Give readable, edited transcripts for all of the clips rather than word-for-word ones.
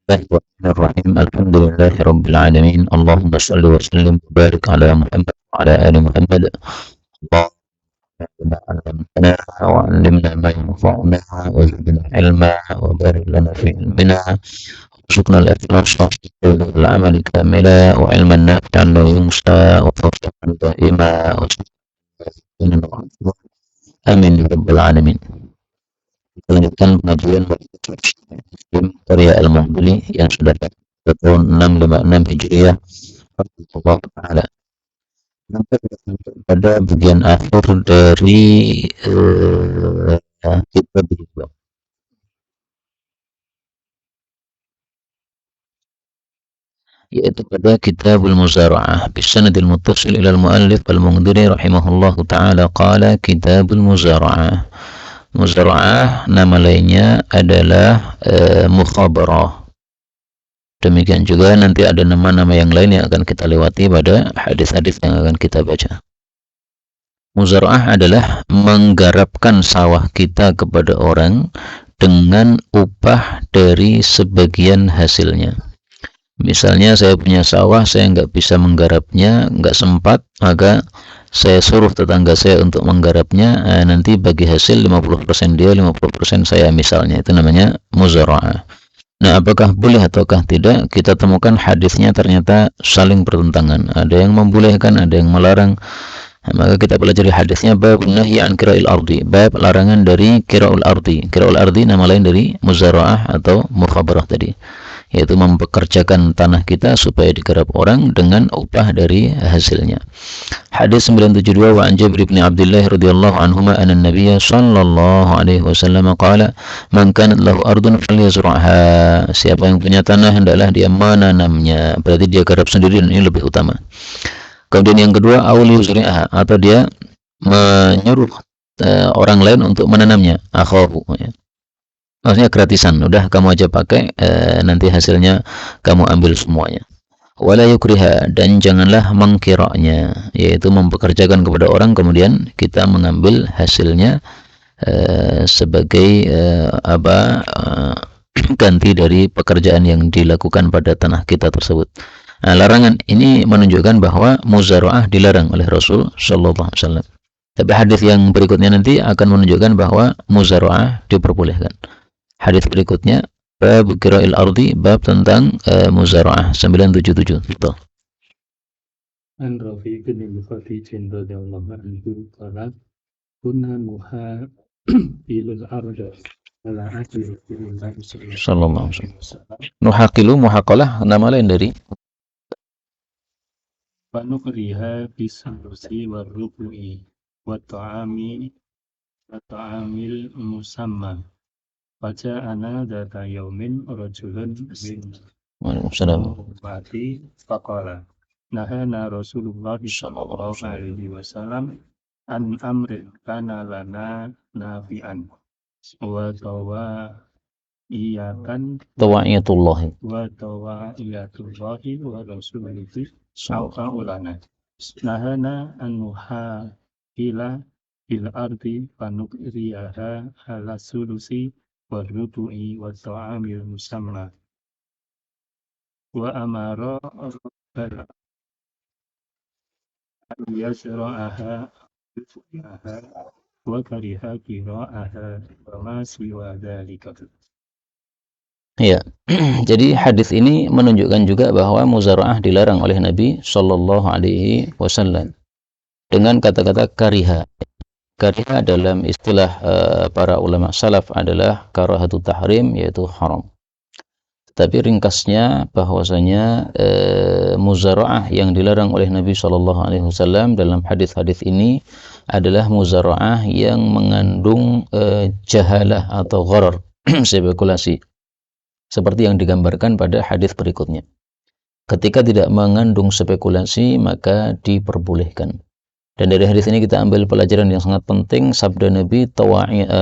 Bismillahirrahmanirrahim. Alhamdulillahirabbil alamin. Allahumma shalli wa sallim wa barik ala Muhammad wa ala ali Muhammad. Allahumma 'allimna wa 'allimna ma yanfa'una wa zidna ilma wa barik lana fi ilmina warzuqna al-ikhlas wal 'amali kamila wa ilman nafi'an la yunsa wa tawfiqan daima wa amin ya rabbal alamin. Kita lanjutkan pengajian Muslim karya Al-Mughni yang sudah tahun 656 Hijriah. Allah Ta'ala. Pada bagian akhir dari kitab itu, yaitu pada Kitabul Muzara'ah bisanadil muttasil ila al-muallif Al-Mughdiri rahimahullahu ta'ala qala Kitabul Muzara'ah. Muzara'ah nama lainnya adalah mukhabarah. Demikian juga nanti ada nama-nama yang lain yang akan kita lewati pada hadis-hadis yang akan kita baca. Muzara'ah adalah menggarapkan sawah kita kepada orang dengan upah dari sebagian hasilnya. Misalnya saya punya sawah, saya nggak bisa menggarapnya, nggak sempat, maka saya suruh tetangga saya untuk menggarapnya, nanti bagi hasil 50% dia, 50% saya misalnya. Itu namanya muzara'ah. Nah, apakah boleh ataukah tidak? Kita temukan hadisnya ternyata saling bertentangan. Ada yang membolehkan, ada yang melarang. Nah, maka kita pelajari hadisnya bab nahyi an kira'il ardi, bab larangan dari kira'ul ardi. Kira'ul ardi nama lain dari muzara'ah atau mukhabarah tadi, yaitu mempekerjakan tanah kita supaya digarap orang dengan upah dari hasilnya. Hadis 972 wa an Jabir bin Abdullah radhiyallahu anhuma anna an-nabiy sallallahu alaihi wasallam qala man kanat lahu ardun falyazra'ha. Siapa yang punya tanah hendaklah dia menanamnya, berarti dia garap sendiri dan ini lebih utama. Kemudian yang kedua auli yuzri'ha, atau dia menyuruh orang lain untuk menanamnya, akhahu ya. Maksudnya gratisan, udah kamu aja pakai, nanti hasilnya kamu ambil semuanya. Wala yukriha, dan janganlah mengkiranya, yaitu mempekerjakan kepada orang kemudian kita mengambil hasilnya sebagai ganti dari pekerjaan yang dilakukan pada tanah kita tersebut. Nah, larangan ini menunjukkan bahwa muzara'ah dilarang oleh Rasul sallallahu alaihi wasallam. Tapi hadis yang berikutnya nanti akan menunjukkan bahwa muzara'ah diperbolehkan. Hadis berikutnya bab kira'il ardi, bab tentang muzara'ah 977. Betul. An Rafi bin Khadijin radhiyallahu anhu qala kunna nuhaqilul arda ala ajli Rasulullah sallallahu alaihi wasallam. Nuhaqilu, muhaqalah nama lain dari wa nukriha bisulusi wa rubu'i wa ta'amil musamma. Faja'ana data yaumin rajulun min ummati faqala nahana Rasulullah sallallahu alaihi wasallam an amrin kana lana nafi'an wa tawa'iyatullahi wa rasulihi sa'ulana nahana an nuhaqila bil ardi fanukriyaha ala sulusi wa rubu'i wa ta'amil musamma wa amara rabbana an yasra'aha wa kariha kira'aha wa ma siwa dhalika. Ya, jadi hadis ini menunjukkan juga bahwa muzara'ah dilarang oleh Nabi Shallallahu Alaihi Wasallam dengan kata-kata kariha. Kariha dalam istilah para ulama salaf adalah karahatut tahrim, yaitu haram. Tapi ringkasnya bahwasanya muzara'ah yang dilarang oleh Nabi Shallallahu Alaihi Wasallam dalam hadis-hadis ini adalah muzara'ah yang mengandung jahalah atau gharar, spekulasi, seperti yang digambarkan pada hadis berikutnya. Ketika tidak mengandung spekulasi maka diperbolehkan. Dan dari hadis ini kita ambil pelajaran yang sangat penting, sabda Nabi,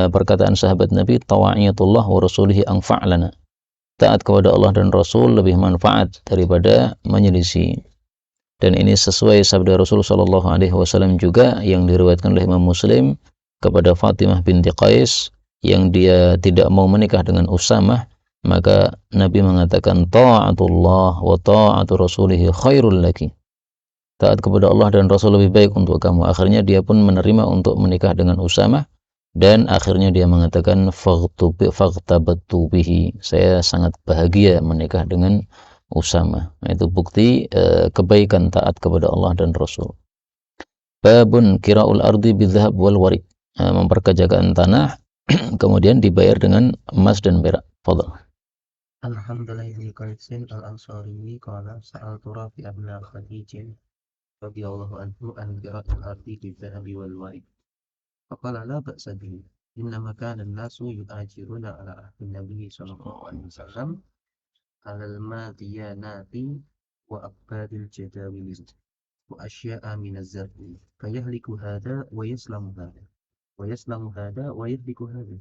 perkataan sahabat Nabi, tawa'iyatullah wa rasulihi anfa'lana. Taat kepada Allah dan Rasul lebih manfaat daripada menyelisih. Dan ini sesuai sabda Rasul sallallahu alaihi wasallam juga yang diriwayatkan oleh Imam Muslim kepada Fatimah binti Qais yang dia tidak mau menikah dengan Usamah Maka Nabi mengatakan ta'atullah wa ta'atu rasulih khairul laki. Taat kepada Allah dan Rasul lebih baik untuk kamu. Akhirnya dia pun menerima untuk menikah dengan Usamah, dan akhirnya dia mengatakan faghtabtu bihi. Saya sangat bahagia menikah dengan Usamah. Itu bukti kebaikan taat kepada Allah dan Rasul. Babun kira'ul ardi bidzahab wal warik. Memperkerjakan tanah kemudian dibayar dengan emas dan perak. Fadhal. Alhamdulillah Qaisin al-Ansari qala sa'altu Rafi' ibn Khadij radhiyallahu anhu an qira'atil ardi bidzahabi wal warik. Faqala la ba'sa bihi. Innama kana an-nasu yu'ajiruna ala ahdi Nabi sallallahu alaihi wasallam alal madiyanati wa akbaril jadawil wa asya'a min az-zar'i fayahliku hadha wa yaslamu hadha wa yaslamu hadha wa yahliku hadha.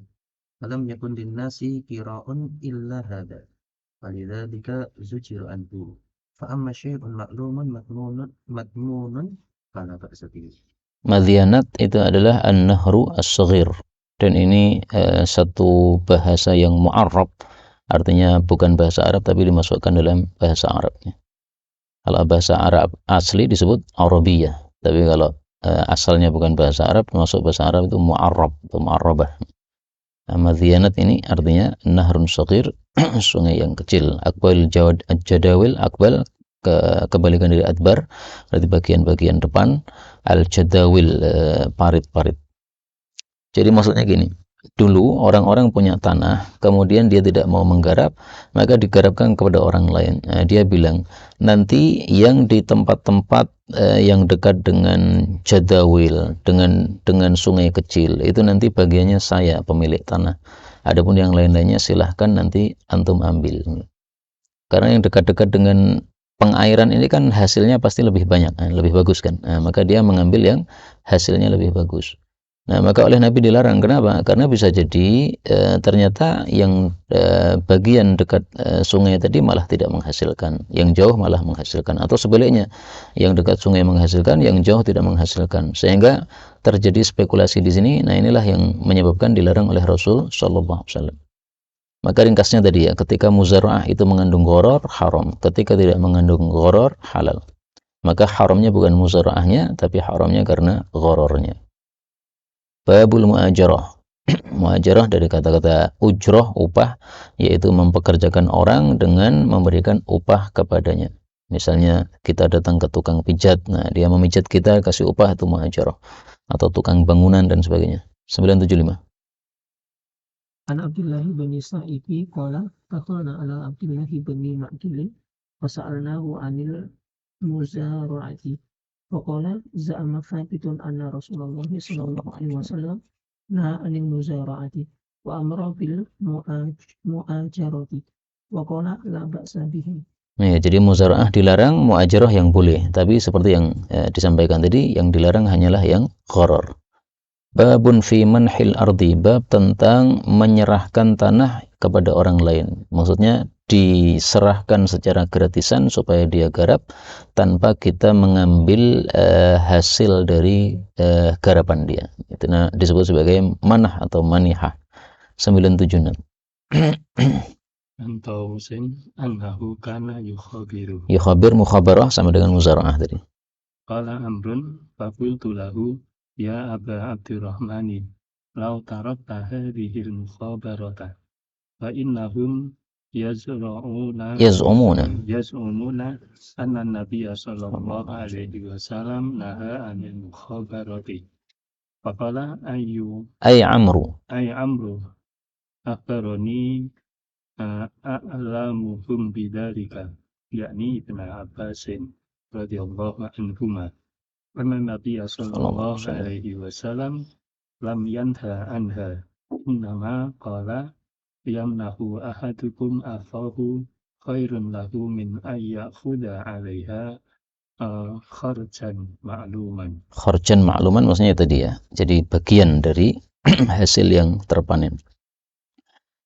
Alam yakun linnasi kira'un illa hada falidhalika zujir anhu fa amma syai'un ma'lumun madmunun fala ba'sa bihi. Madyanat itu adalah an-nahru as-saghir, dan ini satu bahasa yang mu'arrab, artinya bukan bahasa Arab tapi dimasukkan dalam bahasa Arabnya. Kalau bahasa Arab asli disebut Arabiyah, tapi kalau asalnya bukan bahasa Arab, masuk bahasa Arab itu mu'arrab atau mu'arrabah. Madyanat ini artinya nahrun saghir, sungai yang kecil. Akbal jadawil, akbal kebalikan dari adbar, berarti bagian-bagian depan. Al-jadawil, parit-parit. Jadi maksudnya gini, dulu orang-orang punya tanah, kemudian dia tidak mau menggarap, maka digarapkan kepada orang lain. Nah, dia bilang, nanti yang di tempat-tempat yang dekat dengan jadawil, dengan sungai kecil, itu nanti bagiannya saya, pemilik tanah. Adapun yang lain-lainnya silahkan nanti antum ambil. Karena yang dekat-dekat dengan pengairan ini kan hasilnya pasti lebih banyak, lebih bagus kan. Nah, maka dia mengambil yang hasilnya lebih bagus. Nah, maka oleh Nabi dilarang. Kenapa? Karena bisa jadi ternyata yang bagian dekat sungai tadi malah tidak menghasilkan, yang jauh malah menghasilkan, atau sebaliknya, yang dekat sungai menghasilkan, yang jauh tidak menghasilkan, sehingga terjadi spekulasi di sini. Nah, inilah yang menyebabkan dilarang oleh Rasul sallallahu alaihi wasallam. Maka ringkasnya tadi ya, ketika muzara'ah itu mengandung gharar, haram. Ketika tidak mengandung gharar, halal. Maka haramnya bukan muzara'ahnya, tapi haramnya karena ghararnya. Babul mu'ajarah. Mu'ajarah dari kata-kata ujroh, upah, yaitu mempekerjakan orang dengan memberikan upah kepadanya. Misalnya kita datang ke tukang pijat, nah dia memijat kita, kasih upah, itu mu'ajarah. Atau tukang bangunan dan sebagainya. 975. An Abdullah bin Sa'idi qala taqalna ala Abdullah bin Ma'kil wa sa'alnahu 'anil muzara'ati. Faqala za'ama thabitun anna Rasulullah sallallahu alaihi wasallam naha 'anil muzara'ati wa amara bil mu'ajarati wa qala la ba'sa bihi. Ya, jadi muzara'ah dilarang, mu'ajarah yang boleh. Tapi seperti yang disampaikan tadi, yang dilarang hanyalah yang gharar. Babun fi manhil ardi, bab tentang menyerahkan tanah kepada orang lain. Maksudnya diserahkan secara gratisan supaya dia garap tanpa kita mengambil hasil dari garapan dia. Itu disebut sebagai manah atau manihah. 976. Antausin annahu kana yukhabiru. Yukhabir mukhabarah sama dengan muzara'ah tadi. Qala Amrun faqultu lahu ya Aba Abdurrahmani law tarakta hadhihi al-mukhabarata fa innahum yaz'umuna anna an-nabiyya sallallahu alaihi wasallam naha 'anil mukhabarati. Faqala ay amru akhbarani a'lamuhum bidzalika, yakni Ibnu Abbasin radhiyallahu anhuma. Anna Nabiyya sallallahu alaihi wasallam lam yanha anha, innama qala yamnahu ahadukum akhahu khairun lahu min ayyakhudha 'alaiha kharjan ma'luman. Kharjan ma'luman maksudnya itu dia. Jadi bagian dari hasil yang terpanen.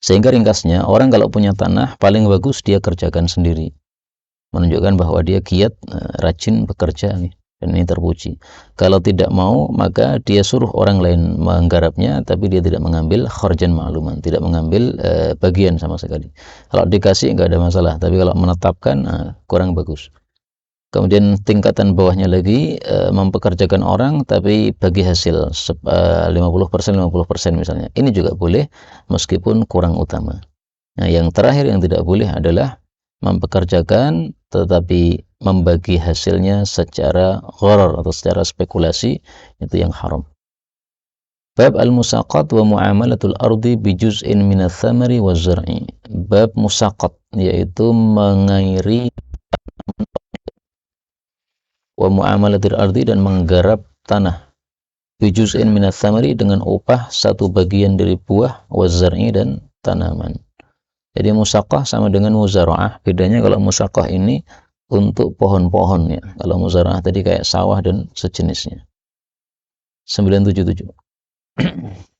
Sehingga ringkasnya, orang kalau punya tanah paling bagus dia kerjakan sendiri. Menunjukkan bahwa dia giat, rajin bekerja nih. dan ini terpuji. Kalau tidak mau, maka dia suruh orang lain menggarapnya, tapi dia tidak mengambil kharjan ma'luman, tidak mengambil bagian sama sekali. Kalau dikasih nggak ada masalah, tapi kalau menetapkan kurang bagus. Kemudian tingkatan bawahnya lagi mempekerjakan orang tapi bagi hasil 50% 50% misalnya. Ini juga boleh meskipun kurang utama. Nah, yang terakhir yang tidak boleh adalah mempekerjakan tetapi membagi hasilnya secara gharar atau secara spekulasi, itu yang haram. Bab al-musaqat wa muamalatul ardi bi juz'in min ats-tsamari waz-zar'i. Bab musaqat yaitu mengairi wa muamalatil ardi dan menggarap tanah bi juz'in min ats-tsamari dengan upah satu bagian dari buah waz-zar'i dan tanaman. Jadi musaqah sama dengan muzara'ah. Bedanya kalau musaqah ini untuk pohon-pohon ya. Kalau muzara'ah tadi kayak sawah dan sejenisnya. 977.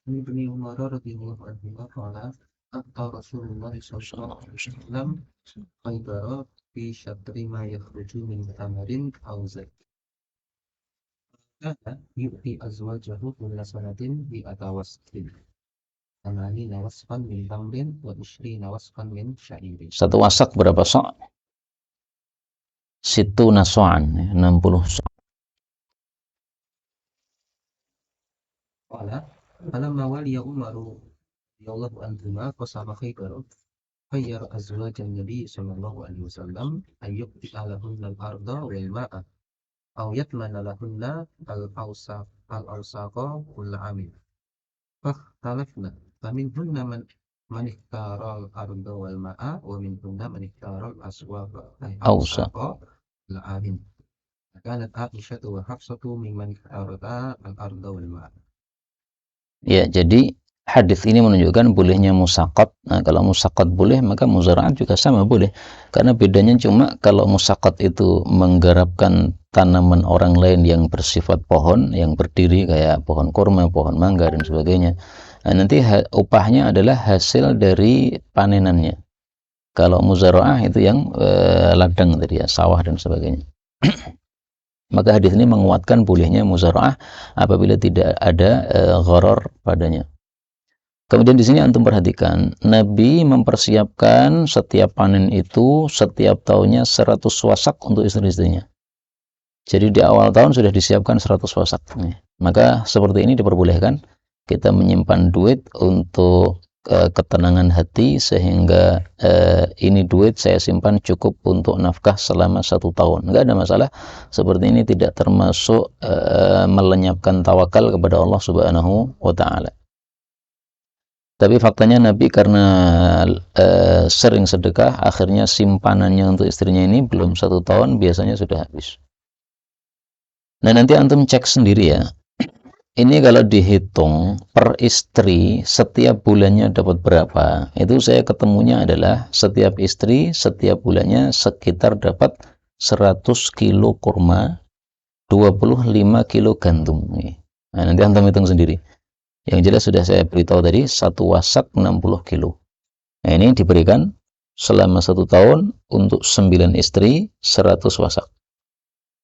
Ini Ibni Umar radhiyallahu anhu qala ata Rasulullah sallallahu alaihi wasallam Khaybara fi syatri ma yakhruju min tamarin aw zaki. Kana yu'ti azwajahu kulla sanatin bi atawastin. Anani nawasfan min tamrin wa ishri nawasfan min sya'irin. Satu wasak berapa sok? Situ nasoan 60 sok. Qala falamma waliya Umaru radhiyallahu anhuma qasama Khaybar khayyara azwajan Nabi sallallahu alaihi wasallam ayyuqti lahunna al-arda wal ma'a aw yatmana lahunna al-awsaqa kulla amin. Fakhtalafna faminhunna man ikhtara al-arda wal ma'a wa minhunna man ikhtara al-awsaqa kulla amin. Kanat Aisyah wa Hafsatu mimman ikhtara al-arda wal ma'a. Ya, jadi hadis ini menunjukkan bolehnya musaqat. Nah, kalau musaqat boleh, maka muzara'at juga sama boleh. Karena bedanya cuma kalau musaqat itu menggarapkan tanaman orang lain yang bersifat pohon, yang berdiri kayak pohon kurma, pohon mangga dan sebagainya. Nah, nanti upahnya adalah hasil dari panenannya. Kalau muzara'ah itu yang ladang tadi ya, sawah dan sebagainya. Maka hadis ini menguatkan bolehnya muzara'ah apabila tidak ada gharar padanya. Kemudian di sini antum perhatikan, Nabi mempersiapkan setiap panen itu setiap tahunnya 100 wasak untuk istri-istrinya. Jadi di awal tahun sudah disiapkan 100 wasak. Maka seperti ini diperbolehkan kita menyimpan duit untuk ketenangan hati, sehingga ini duit saya simpan cukup untuk nafkah selama 1 tahun. Enggak ada masalah. Seperti ini tidak termasuk melenyapkan tawakal kepada Allah Subhanahu wa taala. Tapi faktanya Nabi karena sering sedekah, akhirnya simpanannya untuk istrinya ini belum 1 tahun biasanya sudah habis. Nah, nanti antum cek sendiri ya. Ini kalau dihitung per istri setiap bulannya dapat berapa, itu saya ketemunya adalah setiap istri setiap bulannya sekitar dapat 100 kilo kurma, 25 kilo gandum. Nah, nanti antum hitung sendiri. Yang jelas sudah saya beritahu tadi, satu wasak 60 kilo. Nah, ini diberikan selama 1 tahun untuk 9 istri 100 wasak.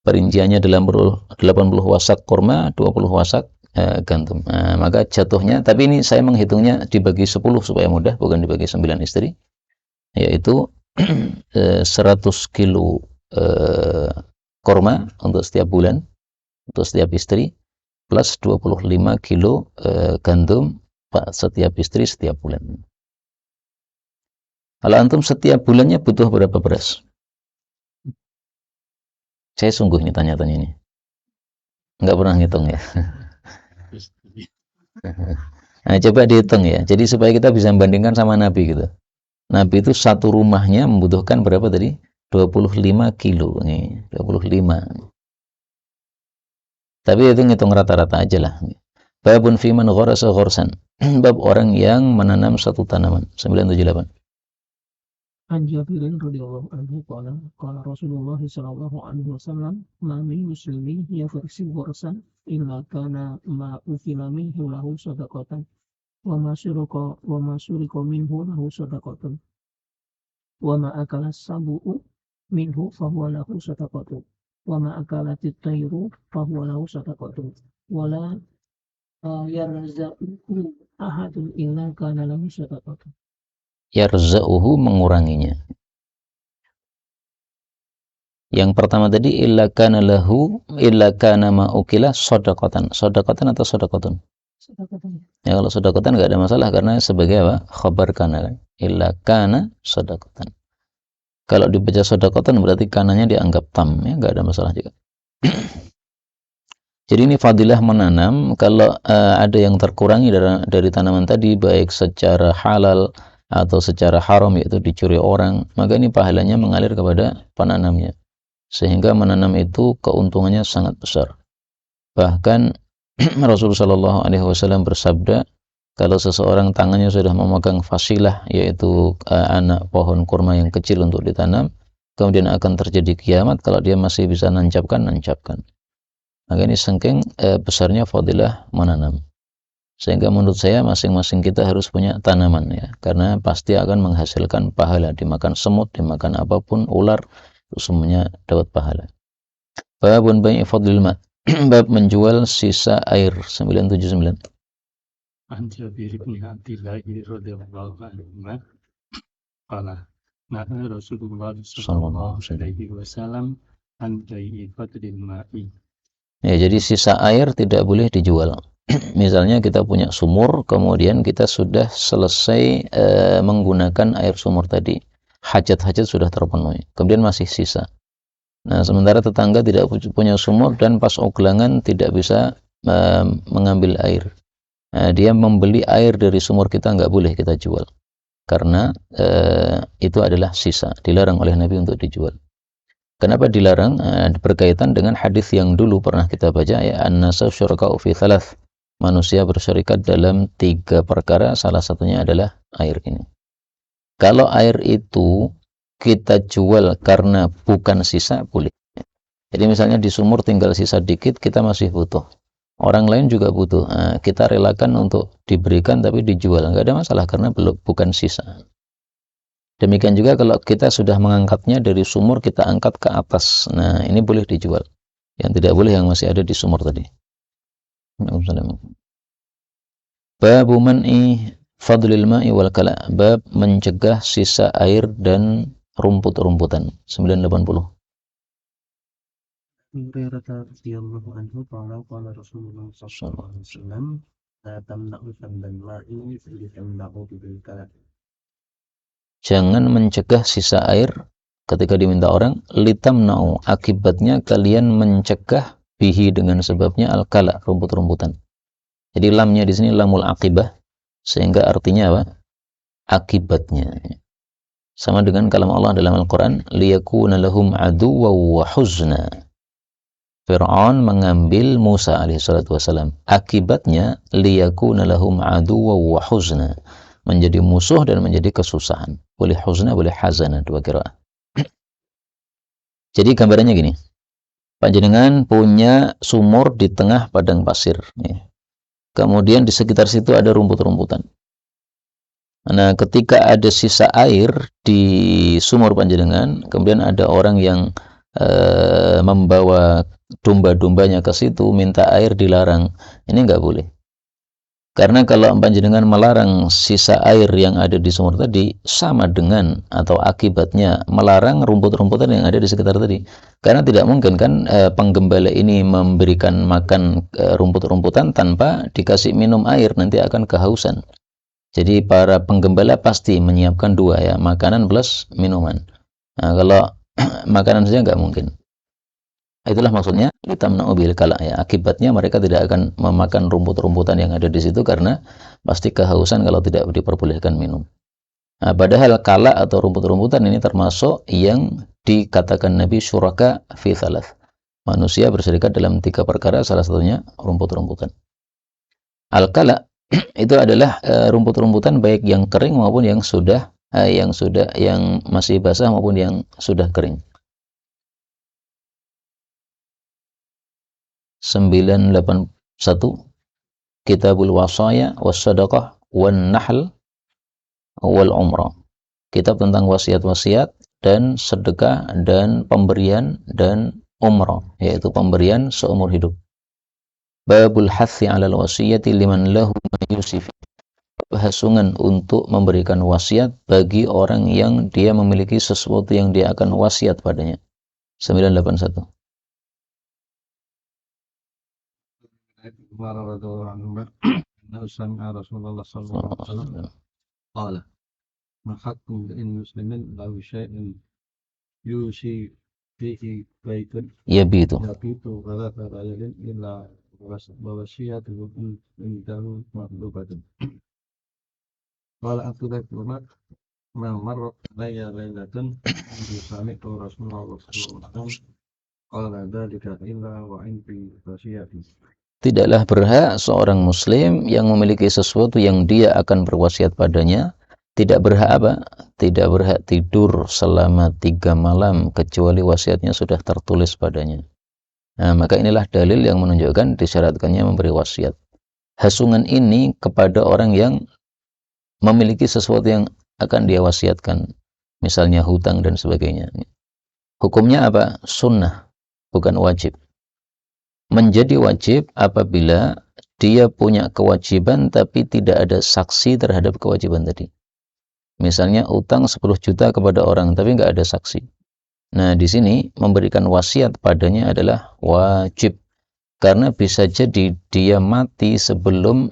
Perinciannya 80 wasak kurma, 20 wasak gandum. Nah, maka jatuhnya, tapi ini saya menghitungnya dibagi 10 supaya mudah, bukan dibagi 9 istri, yaitu 100 kilo kurma untuk setiap bulan, untuk setiap istri, plus 25 kilo gandum setiap istri setiap bulan. Kalau antum setiap bulannya butuh berapa beras? Saya sungguh ini tanya-tanya ini. Nggak pernah ngitung ya. Nah, coba dihitung ya. Jadi supaya kita bisa membandingkan sama Nabi gitu. Nabi itu satu rumahnya membutuhkan berapa tadi? 25 kilo. Nih, 25. Tapi itu ngitung rata-rata aja lah. Babun fiman gharasa gharsan. Bab orang yang menanam satu tanaman. 978. An Jabirin radhiyallahu anhu qala Rasulullah sallallahu alaihi wasallam ma min muslimin yaghrisu ghursan illa kana ma ufila minhu lahu sadaqatan wa ma surika minhu lahu sadaqatan wa ma akala sabu'u minhu fahuwa lahu sadaqatun wa ma akalatit tayru fahuwa lahu sadaqatun wa la yarzaquhu ahadun illa kana lahu sadaqatun. Yarza'uhu menguranginya. Yang pertama tadi illa kana ma ukila shadaqatan. Shadaqatan atau shadaqatun? Sadaqatun. Ya kalau shadaqatan enggak ada masalah karena sebagai apa? Khabar kana kan. Illa kana shadaqatan. Kalau dibaca shadaqatan berarti kananya dianggap tam, ya enggak ada masalah juga. Jadi ini fadilah menanam. Kalau ada yang terkurangi dari tanaman tadi baik secara halal atau secara haram yaitu dicuri orang, maka ini pahalanya mengalir kepada penanamnya. Sehingga menanam itu keuntungannya sangat besar. Bahkan Rasulullah Shallallahu Alaihi Wasallam bersabda, kalau seseorang tangannya sudah memegang fasilah, yaitu anak pohon kurma yang kecil untuk ditanam, kemudian akan terjadi kiamat kalau dia masih bisa nancapkan. Maka ini saking besarnya fadilah menanam. Sehingga menurut saya masing-masing kita harus punya tanaman ya, karena pasti akan menghasilkan pahala. Dimakan semut, dimakan apapun, ular, itu semuanya dapat pahala. Babun bai'i fadlil ma'. Bab menjual sisa air 979. عن جابر بن عبد الله رضي الله عنهما قال نهى رسول الله صلى الله عليه وسلم عن بيع فضل الماء. Ya, jadi sisa air tidak boleh dijual. Misalnya kita punya sumur, kemudian kita sudah selesai menggunakan air sumur tadi. Hajat-hajat sudah terpenuhi, kemudian masih sisa. Nah, sementara tetangga tidak punya sumur dan pas oglangan tidak bisa mengambil air. Nah, dia membeli air dari sumur kita, nggak boleh kita jual. Karena itu adalah sisa, dilarang oleh Nabi untuk dijual. Kenapa dilarang? Berkaitan dengan hadis yang dulu pernah kita baca ya, an-nasu syuraka'u fi thalath. Manusia bersyarikat dalam 3 perkara, salah satunya adalah air ini. Kalau air itu kita jual karena bukan sisa, boleh. Jadi misalnya di sumur tinggal sisa dikit, kita masih butuh. Orang lain juga butuh. Nah, kita relakan untuk diberikan tapi dijual. Nggak ada masalah karena bukan sisa. Demikian juga kalau kita sudah mengangkatnya dari sumur, kita angkat ke atas. Nah, ini boleh dijual. Yang tidak boleh yang masih ada di sumur tadi. Babu man'i fadlil ma'i wal kala. Bab mencegah sisa air dan rumput-rumputan. 980. Hurairah radhiyallahu anhu qala Rasulullah sallallahu alaihi wasallam la tamna'u fadlal ma'i fi tamna'u bil kala. Jangan mencegah sisa air ketika diminta orang, litamna'u, akibatnya kalian mencegah bihi dengan sebabnya al-kala, rumput-rumputan. Jadi lamnya di sini lamul akibah, sehingga artinya apa? Akibatnya. Sama dengan kalam Allah dalam Al-Quran, liyakuna lahum aduwa wa huzna. Fir'aun mengambil Musa alaihissalatu wassalam. Akibatnya, liyakuna lahum aduwa wa huzna. Menjadi musuh dan menjadi kesusahan. Boleh huzna, boleh hazana, 2 qiraat. Jadi gambarannya gini. Panjenengan punya sumur di tengah padang pasir. Kemudian di sekitar situ ada rumput-rumputan. Nah, ketika ada sisa air di sumur panjenengan, kemudian ada orang yang membawa domba-dombanya ke situ, minta air, dilarang. Ini nggak boleh. Karena kalau panjenengan melarang sisa air yang ada di sumur tadi, sama dengan atau akibatnya melarang rumput-rumputan yang ada di sekitar tadi. Karena tidak mungkin kan penggembala ini memberikan makan rumput-rumputan tanpa dikasih minum air, nanti akan kehausan. Jadi para penggembala pasti menyiapkan 2 ya, makanan plus minuman. Nah, kalau makanan saja nggak mungkin. Itulah maksudnya litamna'u bil kala ya. Akibatnya mereka tidak akan memakan rumput-rumputan yang ada di situ karena pasti kehausan kalau tidak diperbolehkan minum. Nah, padahal kala atau rumput-rumputan ini termasuk yang dikatakan Nabi syuraka fi thalath. Manusia berserikat dalam 3 perkara, salah satunya rumput-rumputan. Al-kala itu adalah rumput-rumputan baik yang kering maupun yang masih basah maupun yang sudah kering. 981 Kitabul Wasaya was Sadaqah wan Nahl wal Umrah. Kitab tentang wasiat-wasiat dan sedekah dan pemberian dan umrah, yaitu pemberian seumur hidup. Babul hathi 'alal wasiyati liman lahu ma yusif. Hasungan untuk memberikan wasiat bagi orang yang dia memiliki sesuatu yang dia akan wasiat padanya. 981. عمر رضي الله عنهما أنه سمع رسول الله صلى الله عليه وسلم قال ما حق امرئ مسلم له شيء يوصي فيه بيت يبيت ثلاثة ليال إلا ووصيته عنده مطلوبة. قال عبد الله بن عمر ما مرت علي ليلة سمعت رسول الله صلى الله عليه وسلم قال ذلك إلا وعندي وصيتي. Tidaklah berhak seorang muslim yang memiliki sesuatu yang dia akan berwasiat padanya, tidak berhak apa? Tidak berhak tidur selama 3 malam kecuali wasiatnya sudah tertulis padanya. Nah, maka inilah dalil yang menunjukkan disyaratkannya memberi wasiat. Hasungan ini kepada orang yang memiliki sesuatu yang akan dia wasiatkan, misalnya hutang dan sebagainya. Hukumnya apa? Sunnah, bukan wajib. Menjadi wajib apabila dia punya kewajiban tapi tidak ada saksi terhadap kewajiban tadi. Misalnya utang 10 juta kepada orang tapi nggak ada saksi. Nah, di sini memberikan wasiat padanya adalah wajib. Karena bisa jadi dia mati sebelum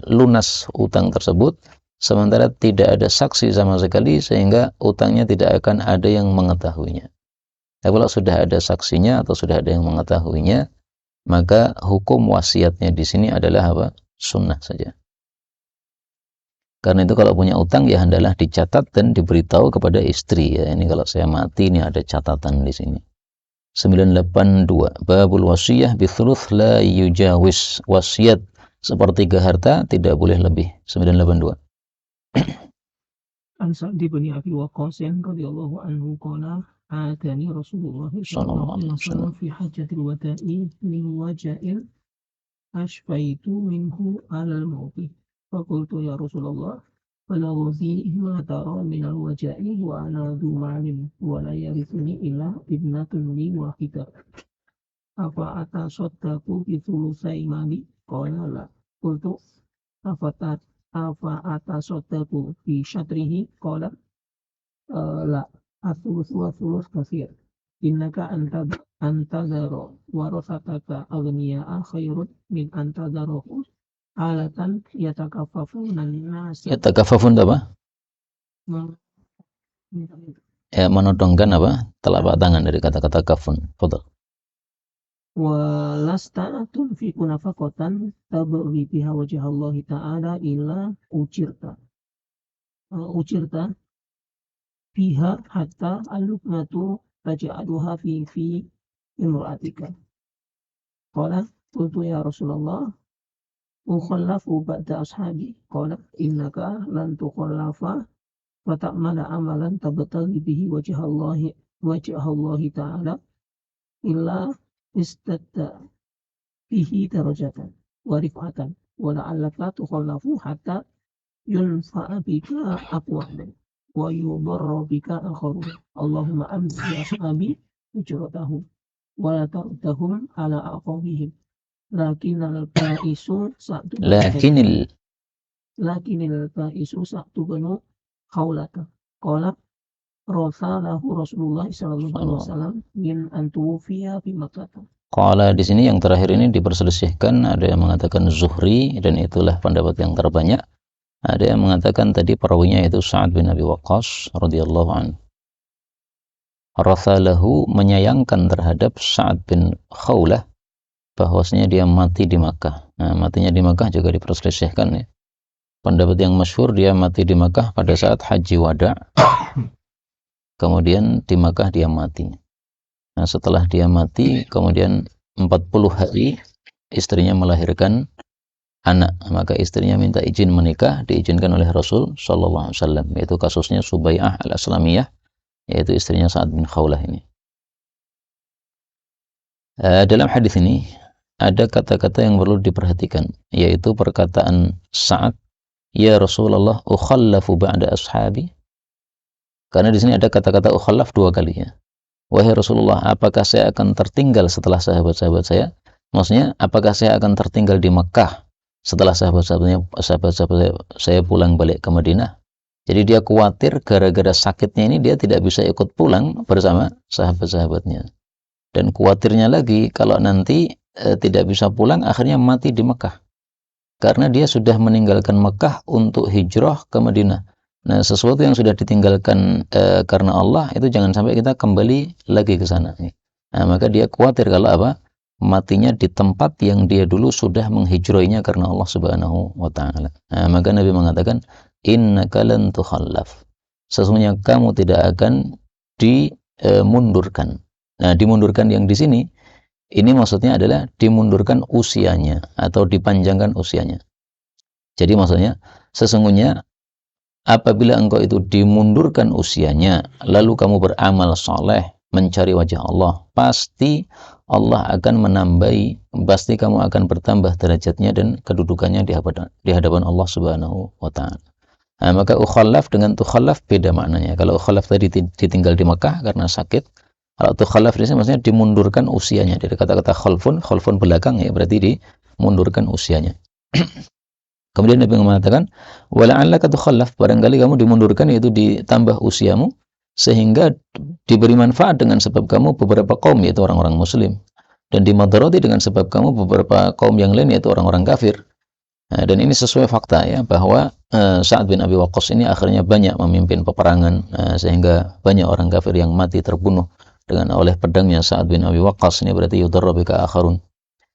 lunas utang tersebut, sementara tidak ada saksi sama sekali sehingga utangnya tidak akan ada yang mengetahuinya. Tapi kalau sudah ada saksinya atau sudah ada yang mengetahuinya, maka hukum wasiatnya di sini adalah apa? Sunnah saja. Karena itu kalau punya utang ya hendaklah dicatat dan diberitahu kepada istri ya. Ini kalau saya mati ini ada catatan di sini. 982. Babul wasiyah bi thuluth la yujawis. Wasiat sepertiga harta tidak boleh lebih. 982. An Sa'd bin Abi Waqqas radhiyallahu anhu qala atani Rasulullah sallallahu alaihi wasallam fi hajjatil wada'i min waja'il ashfaitu minhu 'alal mauti. Faqultu ya Rasulullah falawzi ma tara min al-waja'i wa ana du ma'lim wa la yarithuni illa ibnatun li wahidah. Apa atasaddaqu bi thulusai mali? Qala la. Qultu afa atasaddaqu bi syatrihi? Qala la. Athulus wa thulus kasir. Innaka antadhara warasataka aghniya'a khairun min antadharahu alatan yatakaffafuna an-nas. Yatakaffafun apa? Ya, menodongkan apa? Telapak tangan dari kata-kata kafun. Fadhal. Wa lasta tunfiqu nafaqatan tabghi biha wajha Allah ta'ala illa ujirta biha hatta al-luqmatu taj'aluha fi imra'atika. Qala qultu ya Rasulullah ukhallafu ba'da ashabi. Qala innaka lan tukhallafa wa ta'mala amalan tabtaghi bihi wajha Allah ta'ala illa istadda bihi darajatan wa rif'atan wa la'allaka tukhallafu hatta yunfa'a bika aqwaman wa yudarra bika akharun. Allahumma amdi ashabi ujratahum wa la ta'udahum ala aqabihim. Lakinil ba'isu sa'tu banu khawlata. Qala Rasalahu Rasulullah sallallahu alaihi wasallam min antufiya fi Makkah. Qala di sini yang terakhir ini diperselisihkan, ada yang mengatakan Zuhri dan itulah pendapat yang terbanyak. Ada yang mengatakan tadi perawinya itu Sa'ad bin Abi Waqqas radhiyallahu anhu. Rasalahu menyayangkan terhadap Sa'ad bin Khawlah bahwasanya dia mati di Makkah. Nah, matinya di Makkah juga diperselisihkan ya. Pendapat yang masyhur dia mati di Makkah pada saat haji wada. Kemudian di Makkah dia mati. Nah, setelah dia mati, kemudian 40 hari istrinya melahirkan anak. Maka istrinya minta izin menikah, diizinkan oleh Rasul sallallahu alaihi wasallam. Yaitu kasusnya Subai'ah al-Aslamiyah, yaitu istrinya Sa'ad bin Khawlah ini. Dalam hadis ini ada kata-kata yang perlu diperhatikan, yaitu perkataan Sa'ad, ya Rasulullah ukhallafu ba'da ashabi. Karena di sini ada kata-kata ukhallaf 2 kali ya. wahai Rasulullah, apakah saya akan tertinggal setelah sahabat-sahabat saya? Maksudnya, apakah saya akan tertinggal di Mekah setelah sahabat-sahabat saya pulang balik ke Madinah? Jadi dia khawatir gara-gara sakitnya ini dia tidak bisa ikut pulang bersama sahabat-sahabatnya. Dan khawatirnya lagi kalau nanti tidak bisa pulang, akhirnya mati di Mekah. Karena dia sudah meninggalkan Mekah untuk hijrah ke Madinah. Nah, sesuatu yang sudah ditinggalkan karena Allah, itu jangan sampai kita kembali lagi ke sana. Nah, maka dia khawatir kalau apa? Matinya di tempat yang dia dulu sudah menghijrainya karena Allah Subhanahu wa taala. Nah, maka Nabi mengatakan, innaka lan tukhallaf. Sesungguhnya kamu tidak akan dimundurkan. Nah, dimundurkan yang di sini ini maksudnya adalah dimundurkan usianya atau dipanjangkan usianya. Jadi maksudnya sesungguhnya apabila engkau itu dimundurkan usianya, lalu kamu beramal soleh, mencari wajah Allah, pasti Allah akan pasti kamu akan bertambah derajatnya dan kedudukannya di hadapan Allah Subhanahu wa taala. Nah, maka ukhallaf dengan tukhallaf beda maknanya. Kalau ukhallaf tadi ditinggal di Makkah karena sakit, kalau tukhallaf di sini maksudnya dimundurkan usianya. Dari kata-kata khalfun belakang ya, berarti dimundurkan usianya. Kemudian Nabi mengatakan, wala'allaka tukhallaf, barangkali kamu dimundurkan yaitu ditambah usiamu sehingga diberi manfaat dengan sebab kamu beberapa kaum yaitu orang-orang muslim, dan dimadarati dengan sebab kamu beberapa kaum yang lain yaitu orang-orang kafir. Nah, dan ini sesuai fakta ya, bahwa Sa'ad bin Abi Waqqas ini akhirnya banyak memimpin peperangan sehingga banyak orang kafir yang mati terbunuh oleh pedangnya Sa'ad bin Abi Waqqas. Ini berarti yudarra bika akharun.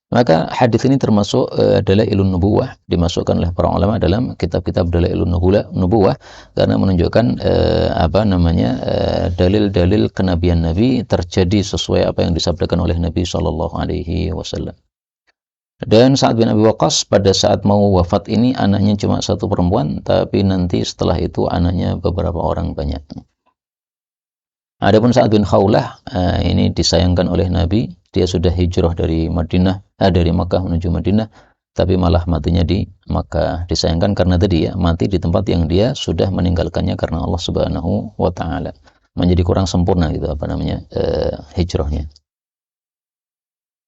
Maka hadis ini termasuk dalailun nubuwah, dimasukkan oleh para ulama dalam kitab-kitab dalailun nubuwah karena menunjukkan dalil-dalil kenabian Nabi terjadi sesuai apa yang disabdakan oleh Nabi Shallallahu alaihi wasallam. Dan Sa'ad bin Abi Waqqas pada saat mau wafat ini anaknya cuma satu perempuan, tapi nanti setelah itu anaknya beberapa orang banyak. Adapun Sa'ad bin Khawlah ini disayangkan oleh Nabi, dia sudah hijrah dari Makkah menuju Madinah, tapi malah matinya di Makkah. Disayangkan karena tadi ya, mati di tempat yang dia sudah meninggalkannya karena Allah Subhanahu wa taala. Menjadi kurang sempurna gitu hijrahnya.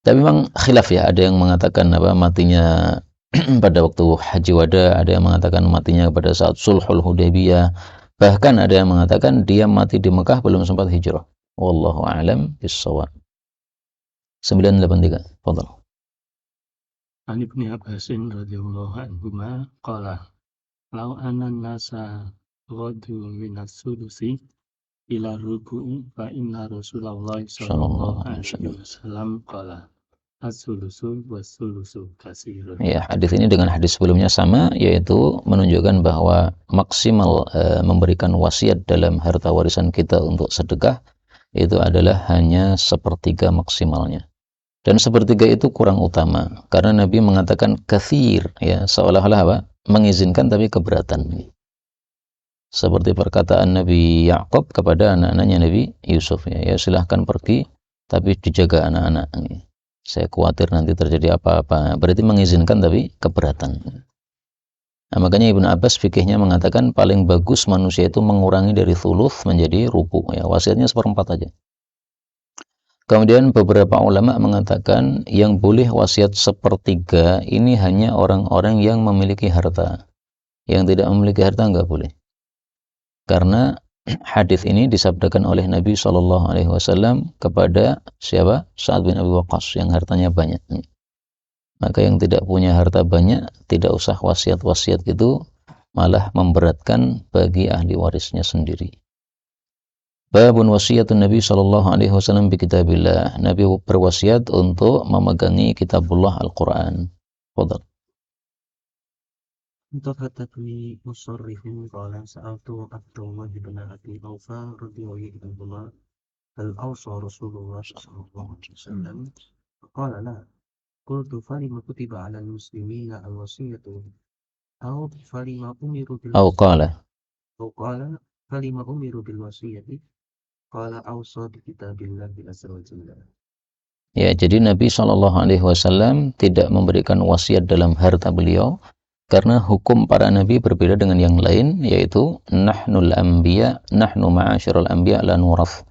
Tapi memang khilaf ya, ada yang mengatakan matinya pada waktu Haji Wada, ada yang mengatakan matinya pada saat Sulhul Hudaybiyah. Bahkan ada yang mengatakan dia mati di Mekah belum sempat hijrah. Wallahu a'lam bis-shawab. 983. Fadhal. An Ibnu Abbasin radhiyallahu anhuma qala law anna an-nasa ghadu min as-sulusi ila rubu'i fa inna Rasulullah sallallahu alaihi wasallam qala as-sulusu was-sulusu katsirun. Ya, hadis ini dengan hadis sebelumnya sama, yaitu menunjukkan bahwa maksimal memberikan wasiat dalam harta warisan kita untuk sedekah itu adalah hanya sepertiga maksimalnya. Dan sepertiga itu kurang utama karena Nabi mengatakan katsir ya, seolah-olah mengizinkan tapi keberatan. Seperti perkataan Nabi Yakub kepada anak-anaknya Nabi Yusuf ya, silahkan pergi tapi dijaga anak-anak. Saya khawatir nanti terjadi apa-apa. Berarti mengizinkan tapi keberatan. Nah, makanya Ibnu Abbas fikihnya mengatakan paling bagus manusia itu mengurangi dari thuluth menjadi rubu ya, wasiatnya 1/4 aja. Kemudian beberapa ulama mengatakan yang boleh wasiat 1/3 ini hanya orang-orang yang memiliki harta. Yang tidak memiliki harta enggak boleh. Karena hadis ini disabdakan oleh Nabi SAW kepada siapa? Sa'ad bin Abi Waqqas yang hartanya banyak. Maka yang tidak punya harta banyak tidak usah wasiat-wasiat gitu, malah memberatkan bagi ahli warisnya sendiri. Babun wasiyatun Nabi SAW bi kitabillah. Nabi berwasiat untuk memegangi kitabullah Al-Quran. Fadhal. Tafattatni musarrifin qala sa'altu Abdullah bin Abi Awfa radhiyallahu anhu hal awsa Rasulullah sallallahu alaihi wasallam qala la qultu falima kutiba 'alal muslimina al-wasiyatu aw falima umiru bil qala falima umiru bil wasiyati qala awsa bi kitabillahi azza wa jalla. Ya, jadi Nabi SAW tidak memberikan wasiat dalam harta beliau karena hukum para nabi berbeda dengan yang lain, yaitu nahnu ma'asyiral anbiya la nurath.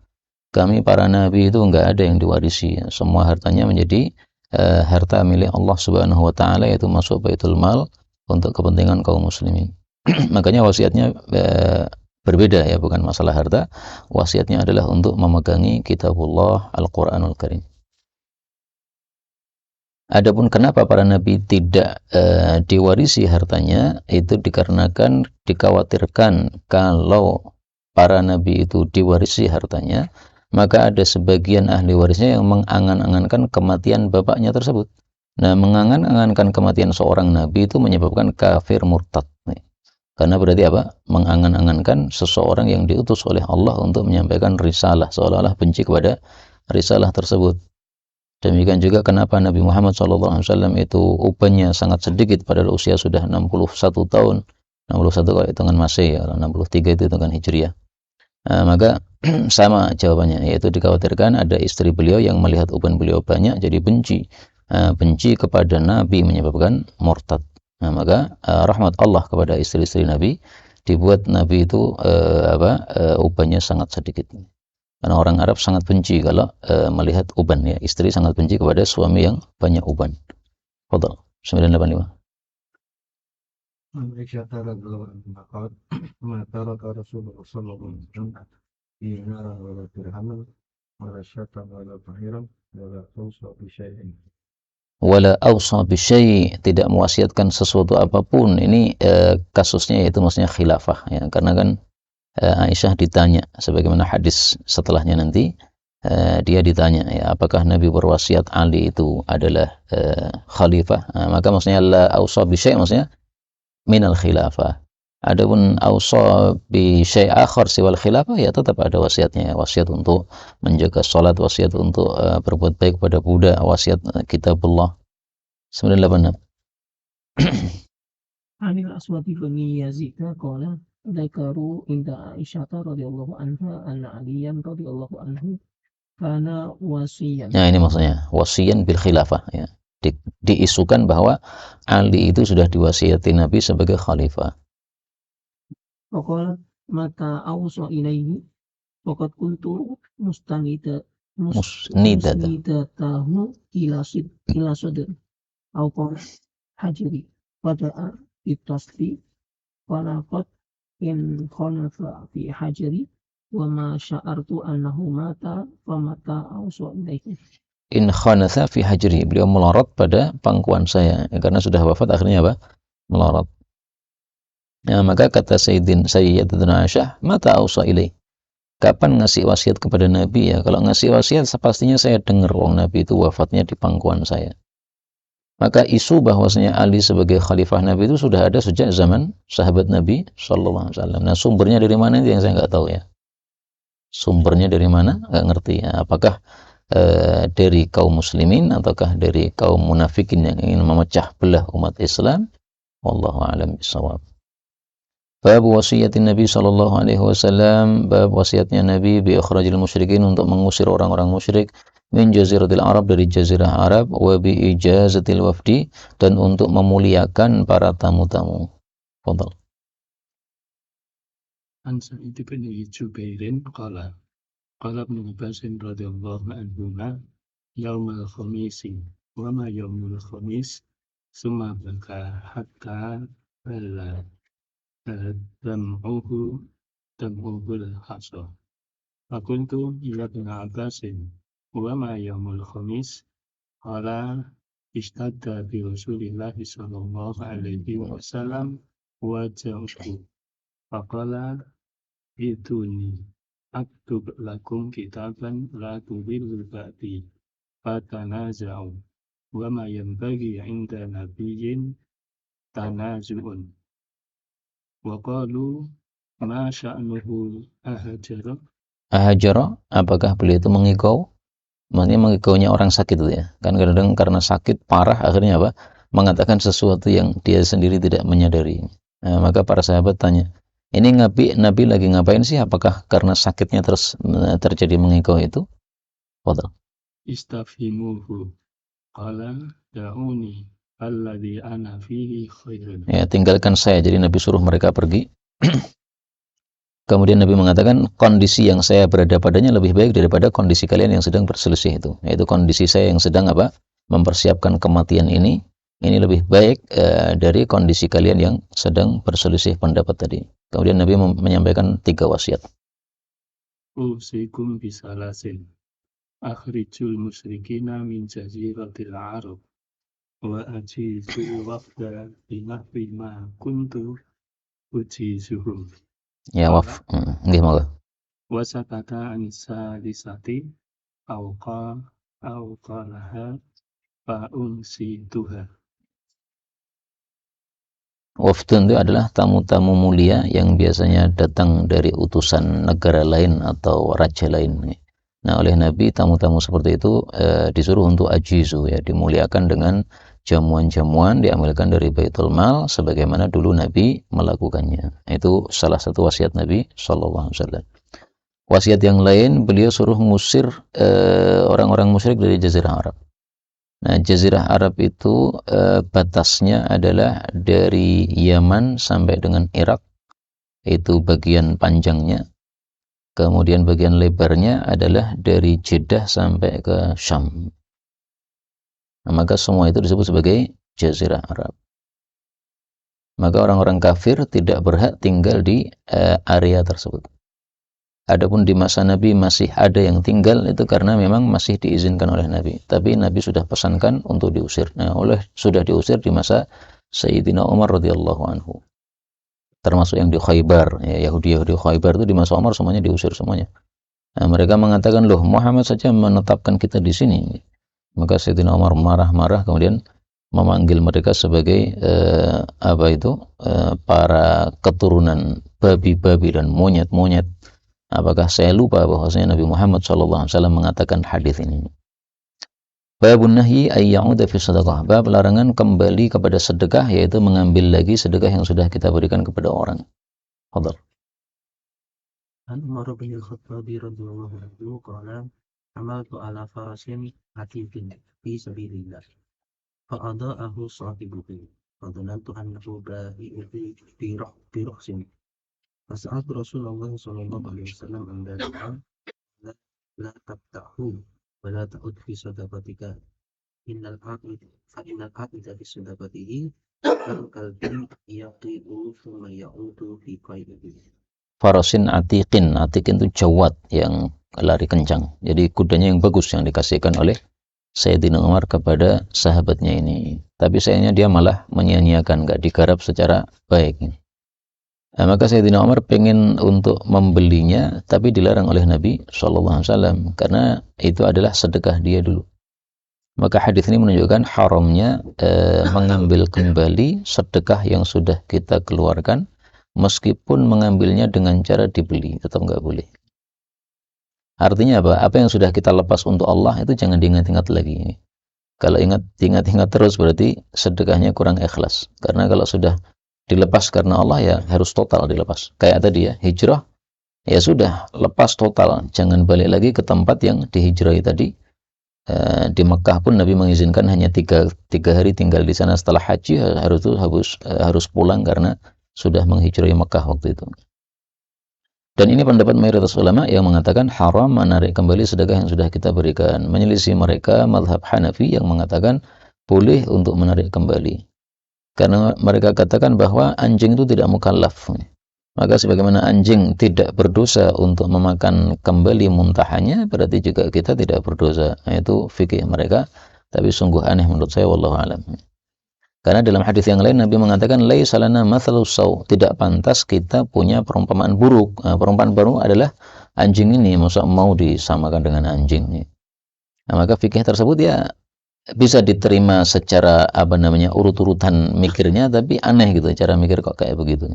Kami para nabi itu enggak ada yang diwarisi. Semua hartanya menjadi harta milik Allah Subhanahu wa taala, yaitu masuk Baitul Mal untuk kepentingan kaum muslimin. Makanya wasiatnya berbeda ya, bukan masalah harta. Wasiatnya adalah untuk memegangi kitabullah Al-Qur'anul Karim. Adapun kenapa para nabi tidak diwarisi hartanya, itu dikarenakan dikhawatirkan kalau para nabi itu diwarisi hartanya, maka ada sebagian ahli warisnya yang mengangan-angankan kematian bapaknya tersebut. Nah, mengangan-angankan kematian seorang nabi itu menyebabkan kafir murtad. Karena berarti apa? Mengangan-angankan seseorang yang diutus oleh Allah untuk menyampaikan risalah, seolah-olah benci kepada risalah tersebut. Demikian juga kenapa Nabi Muhammad SAW itu ubannya sangat sedikit, padahal usia sudah 61 tahun. 61 kalau hitungan Masehi, ya, 63 itu hitungan Hijriah. Maka sama jawabannya, yaitu dikhawatirkan ada istri beliau yang melihat uban beliau banyak jadi benci. Benci kepada Nabi menyebabkan murtad. Maka rahmat Allah kepada istri-istri Nabi dibuat Nabi itu ubannya sangat sedikit. Karena orang Arab sangat benci kalau melihat uban, ya. Istri sangat benci kepada suami yang banyak uban. Fadal. 985. Aisyah radhiyallahu anha qalat ma taraka Rasulullah sallallahu alaihi wasallam dinaran wala dirhaman wala syatan wala bahiran wala tawsa bi syai'in. Wala awsa bi syai', tidak mewasiatkan sesuatu apapun. Ini kasusnya yaitu maksudnya khilafah, ya. Karena kan Aisyah ditanya, sebagaimana hadis setelahnya nanti, dia ditanya, ya, apakah Nabi berwasiat Ali itu adalah khalifah? Maka maksudnya la awsa bi syai', maksudnya minal khilafah. Adapun awsa bi syai' akhar siwal khilafah, ya tetap ada wasiatnya, wasiat untuk menjaga salat, wasiat untuk berbuat baik kepada budak, wasiat kitabullah. 986. Anil Aswad bin Yazid qala dzakaru inda Aisyah radhiyallahu anha anna Aliyan radhiyallahu anhu kana wasiyan. Nah, ini maksudnya wasiyan bil khilafah, ya. Diisukan bahwa Ali itu sudah diwasiati Nabi sebagai khalifah. Faqala mata awsa ilaihi faqad kuntu musnidatahu ila sadr au qala hajri wada'a bitasfi walaqad in khanafa fi hajri wa ma sya'artu annahu mata wa mata awsa ilaihi. In khanatha fi hajri, beliau melorot pada pangkuan saya, ya, karena sudah wafat akhirnya apa? Melorot. Nah, maka kata Sayyidatuna Aisyah, mata ausa ilaih, kapan ngasih wasiat kepada Nabi, ya? Kalau ngasih wasiat pastinya saya dengar wong Nabi itu wafatnya di pangkuan saya. Maka isu bahwasanya Ali sebagai khalifah Nabi itu sudah ada sejak zaman sahabat Nabi sallallahu alaihi wasallam. Nah, sumbernya dari mana itu yang saya nggak tahu, ya. Sumbernya dari mana? Nggak ngerti, ya. Apakah dari kaum muslimin ataukah dari kaum munafikin yang ingin memecah belah umat Islam? Wallahu a'lam bishawab. Bab wasiatin Nabi sallallahu alaihi wasallam, bab wasiatnya Nabi bi ikhrajil musyrikin, untuk mengusir orang-orang musyrik min jaziratil Arab, dari jazirah Arab, wa bi ijazatil wafdi, dan untuk memuliakan para tamu-tamu. Fadhal. An Sa'id bin Jubairin qala qala Ibnu Abbas radhiyallahu anhuma yaumul khamisi wa ma yaumul khamis summa baka hatta balla dam'uhu al-hasa. Fakuntu ila Ibn Abbas wa ma yaumul khamis qala ishtadda bi Rasulillah sallallahu alaihi wasallam waja'uhu faqala ituni aktub lakum kitaban la tudillu ba'di fatanaza'u wa ma yanbaghi 'inda nabiyyin tanazu'un wa qalu ma sya'nuhu Ahajara, apakah beliau itu mengikau? Maksudnya mengikaunya orang sakit itu, ya. Kan kadang-kadang karena sakit parah akhirnya apa? Mengatakan sesuatu yang dia sendiri tidak menyadari. Nah, maka para sahabat tanya, ini Nabi lagi ngapain sih? Apakah karena sakitnya terus terjadi mengikau itu? Fadhal. istafhimuhu qala da'uni alladhi ana fihi khairun. Ya, tinggalkan saya. Jadi Nabi suruh mereka pergi Kemudian Nabi mengatakan kondisi yang saya berada padanya lebih baik daripada kondisi kalian yang sedang berselisih itu. Yaitu kondisi saya yang sedang mempersiapkan kematian ini lebih baik dari kondisi kalian yang sedang berselisih pendapat tadi. Kemudian Nabi menyampaikan 3 wasiat. Usikum bisalasin. Akhrijul musyrikina min jaziratil Arab. Wa ajizu wafda binahwi ma kuntu ujizuhum. Ya, nggih monggo. Wasakata anisa lisati awqalaha fa'unsi tuha. Wafdun itu adalah tamu-tamu mulia yang biasanya datang dari utusan negara lain atau raja lain. Nah, oleh Nabi tamu-tamu seperti itu disuruh untuk ajizu, ya, dimuliakan dengan jamuan-jamuan diambilkan dari Baitul Mal sebagaimana dulu Nabi melakukannya. Itu salah satu wasiat Nabi sallallahu alaihi wasallam. Wasiat yang lain, beliau suruh ngusir orang-orang musyrik dari Jazirah Arab. Nah, Jazirah Arab itu batasnya adalah dari Yaman sampai dengan Irak, itu bagian panjangnya. Kemudian bagian lebarnya adalah dari Jeddah sampai ke Syam. Nah, maka semua itu disebut sebagai Jazirah Arab. Maka orang-orang kafir tidak berhak tinggal di area tersebut. Adapun di masa Nabi masih ada yang tinggal, itu karena memang masih diizinkan oleh Nabi. Tapi Nabi sudah pesankan untuk diusir. Nah, sudah diusir di masa Sayyidina Umar radhiyallahu anhu. Termasuk yang di Khaybar, ya, Yahudi Khaybar itu di masa Umar semuanya diusir semuanya. Nah, mereka mengatakan, loh, Muhammad saja menetapkan kita di sini. Maka Sayyidina Umar marah-marah, kemudian memanggil mereka sebagai para keturunan babi-babi dan monyet-monyet. Apakah saya lupa bahwasanya Nabi Muhammad SAW mengatakan hadis ini? Babun nahyi ay ya'uda fi sadaqah. Bab larangan kembali kepada sedekah, yaitu mengambil lagi sedekah yang sudah kita berikan kepada orang. Fadhal. An Umar bin Al-Khattab radhiyallahu anhu qala amaltu ala farasin atiqin fi sabilillah fa adaahu sahibuhu fa dhanantu annahu ba'i'u bi ruhsin. Fas'al Rasulullah sallallahu alaihi wasallam an dzalika la tabtahu wa la ta'ud fi sadaqatika innal aqida fi sadaqatihi kalbi yaqidu thumma ya'udu fi qaidihi. Farasin atiqin itu jawad yang lari kencang. Jadi kudanya yang bagus yang dikasihkan oleh Sayyidina Umar kepada sahabatnya ini. Tapi sayangnya dia malah menyia-nyiakan, gak digarap secara baik. Nah, maka Sayyidina Umar pengen untuk membelinya, tapi dilarang oleh Nabi SAW karena itu adalah sedekah dia dulu. Maka hadis ini menunjukkan haramnya mengambil kembali sedekah yang sudah kita keluarkan, meskipun mengambilnya dengan cara dibeli, tetap nggak boleh. Artinya apa? Apa yang sudah kita lepas untuk Allah itu jangan diingat-ingat lagi. Kalau ingat-ingat terus berarti sedekahnya kurang ikhlas. Karena kalau sudah dilepas karena Allah, ya harus total dilepas. Kayak tadi ya, hijrah, ya sudah, lepas total. Jangan balik lagi ke tempat yang dihijrahi tadi. Di Mekah pun Nabi mengizinkan hanya tiga hari tinggal di sana. Setelah haji harus pulang karena sudah menghijrahi Mekah waktu itu. Dan ini pendapat mayoritas ulama yang mengatakan haram menarik kembali sedekah yang sudah kita berikan. Menyelisih mereka mazhab Hanafi yang mengatakan boleh untuk menarik kembali. Karena mereka katakan bahwa anjing itu tidak mukallaf. Maka sebagaimana anjing tidak berdosa untuk memakan kembali muntahannya, berarti juga kita tidak berdosa. Nah, itu fikih mereka, tapi sungguh aneh menurut saya, wallahu alam. Karena dalam hadis yang lain Nabi mengatakan laisa lana mathalus saw, tidak pantas kita punya perumpamaan buruk. Nah, perumpamaan buruk adalah anjing ini, masa mau disamakan dengan anjing. Nah, maka fikih tersebut ya bisa diterima secara urut-urutan mikirnya, tapi aneh gitu cara mikir kok kayak begitu.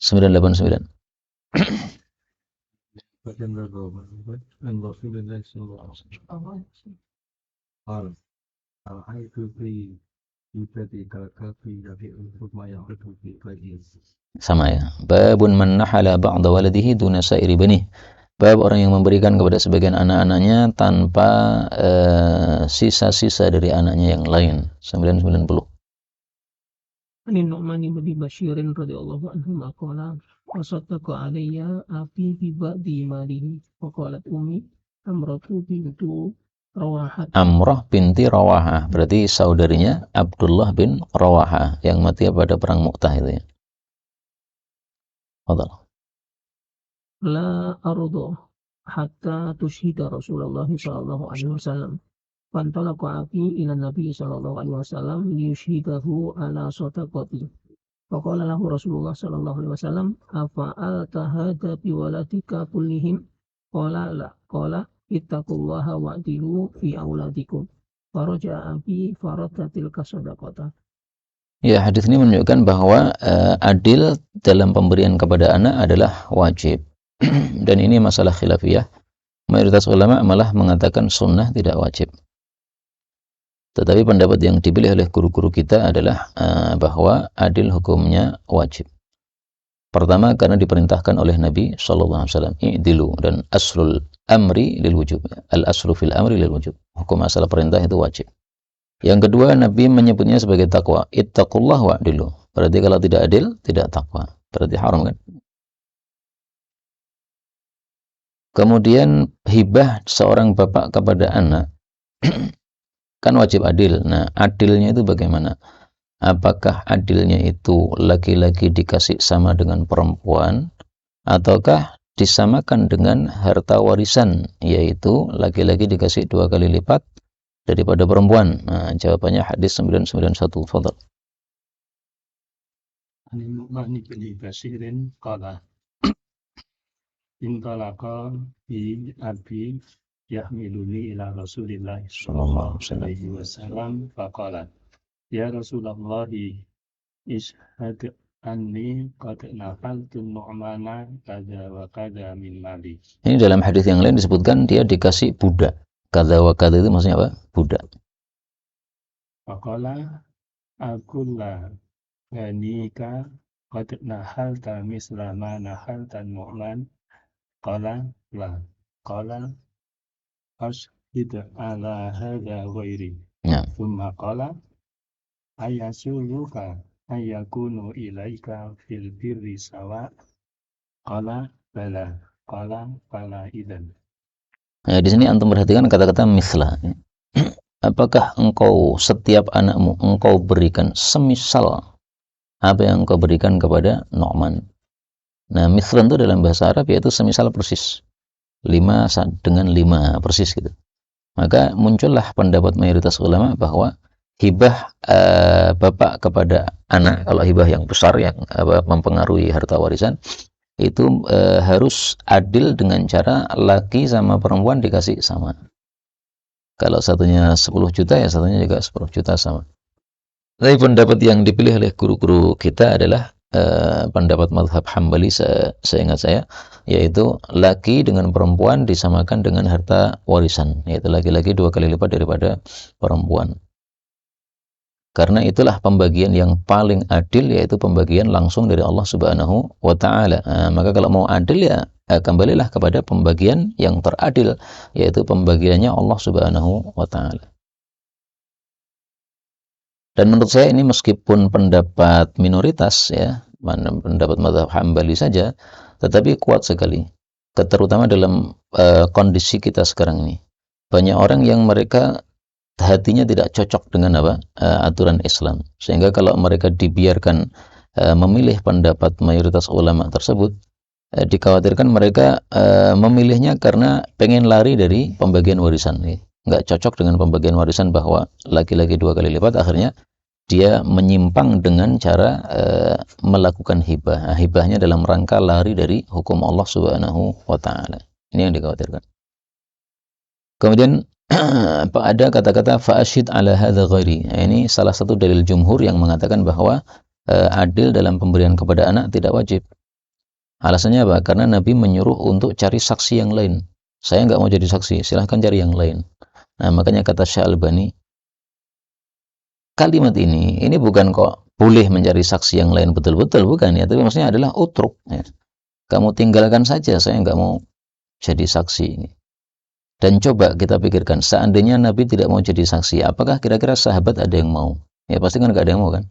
989. Sama ya. Babun man nahala ba'da waladihi duna sa'iri banih. Bab orang yang memberikan kepada sebagian anak-anaknya tanpa sisa-sisa dari anaknya yang lain. 990. An Nu'man bin Bashirin radhiyallahu anhu qala Wasaddaqa alayya abi bi ba'di malihi. Faqalat ummi Amratu bintu Rawahat. Amrah binti Rawahah, berarti saudarinya Abdullah bin Rawahah yang mati pada perang Mu'tah itu ya. Fadal. La ardu hatta tushhida Rasulullah sallallahu alaihi wasallam. Fantalaqa abi ila Nabi sallallahu alaihi wasallam liyushhidahu ala sadaqati. Faqala lahu Rasulullah sallallahu alaihi wasallam, afa'alta hadha biwaladika kullihim? Qala la. Qala ittaqullaha wa'dilu fi auladikum. Faraja'a abi faradda tilka sadaqata. Ya, hadis ini menunjukkan bahwa adil dalam pemberian kepada anak adalah wajib. Dan ini masalah khilafiyah. Mayoritas ulama malah mengatakan sunnah tidak wajib. Tetapi pendapat yang dipilih oleh guru-guru kita adalah bahwa adil hukumnya wajib. Pertama, karena diperintahkan oleh Nabi SAW, i'dilu, dan aslul amri lil wujub. Al-aslu fil amri lil wujub. Hukum asal perintah itu wajib. Yang kedua, Nabi menyebutnya sebagai takwa. Ittaqullah wa'dilu. Berarti kalau tidak adil, tidak takwa. Berarti haram kan? Kemudian hibah seorang bapak kepada anak kan wajib adil. Nah, adilnya itu bagaimana? Apakah adilnya itu laki-laki dikasih sama dengan perempuan, ataukah disamakan dengan harta warisan, yaitu laki-laki dikasih 2 kali lipat daripada perempuan? Nah, jawabannya hadis 991. Fadhal. Ani Nu'man bin Bashirin qala intalaqa bi abi yahmiluni ila Rasulillah sallallahu alaihi wasallam faqala ya Rasulullah ishhad anni qad nafaltu Nu'mana kada wa kada min mali. Ini dalam hadis yang lain disebutkan dia dikasih budak. Kada wa kada itu maksudnya apa? Budak. Faqala akulla ghanika qad nahalta misla ma nahalta Nu'man. Qala la. Qala ashhid ala hadha ghairi. Ya. Thumma qala ayasuluka ayakunu ilaika fil birri sawa. Qala bala. Qala fala idzan. Nah, di sini antum perhatikan kata-kata misla. Apakah engkau setiap anakmu engkau berikan semisal apa yang engkau berikan kepada Nu'man? Nah, mislan itu dalam bahasa Arab yaitu semisal persis. 5 dengan 5 persis gitu. Maka muncullah pendapat mayoritas ulama bahwa hibah bapak kepada anak, kalau hibah yang besar yang mempengaruhi harta warisan, itu harus adil dengan cara laki sama perempuan dikasih sama. Kalau satunya 10 juta ya satunya juga 10 juta sama. Tapi pendapat yang dipilih oleh guru-guru kita adalah pendapat mazhab Hambali seingat saya, yaitu laki dengan perempuan disamakan dengan harta warisan, yaitu laki-laki 2 kali lipat daripada perempuan. Karena itulah pembagian yang paling adil, yaitu pembagian langsung dari Allah Subhanahu wa Ta'ala. Maka kalau mau adil ya kembalilah kepada pembagian yang teradil, yaitu pembagiannya Allah Subhanahu wa Ta'ala. Dan menurut saya ini meskipun pendapat minoritas ya, pendapat mazhab Hambali saja, tetapi kuat sekali. Terutama dalam kondisi kita sekarang ini. Banyak orang yang mereka hatinya tidak cocok dengan aturan Islam. Sehingga kalau mereka dibiarkan memilih pendapat mayoritas ulama tersebut, dikhawatirkan mereka memilihnya karena pengen lari dari pembagian warisan. Nggak cocok dengan pembagian warisan bahwa laki-laki 2 kali lipat, akhirnya dia menyimpang dengan cara melakukan hibah. Nah, hibahnya dalam rangka lari dari hukum Allah Subhanahu wa Ta'ala. Ini yang dikhawatirkan. Kemudian ada kata-kata fa'ashid ala hadza ghairi. Ini salah satu dalil jumhur yang mengatakan bahwa adil dalam pemberian kepada anak tidak wajib. Alasannya apa? Karena Nabi menyuruh untuk cari saksi yang lain. Saya nggak mau jadi saksi, silahkan cari yang lain. Nah, makanya kata Syekh Albani, kalimat ini bukan kok boleh mencari saksi yang lain betul-betul, bukan ya, tapi maksudnya adalah utruk ya. Kamu tinggalkan saja, saya nggak mau jadi saksi. Dan coba kita pikirkan, seandainya Nabi tidak mau jadi saksi, apakah kira-kira sahabat ada yang mau? Ya pasti kan nggak ada yang mau kan.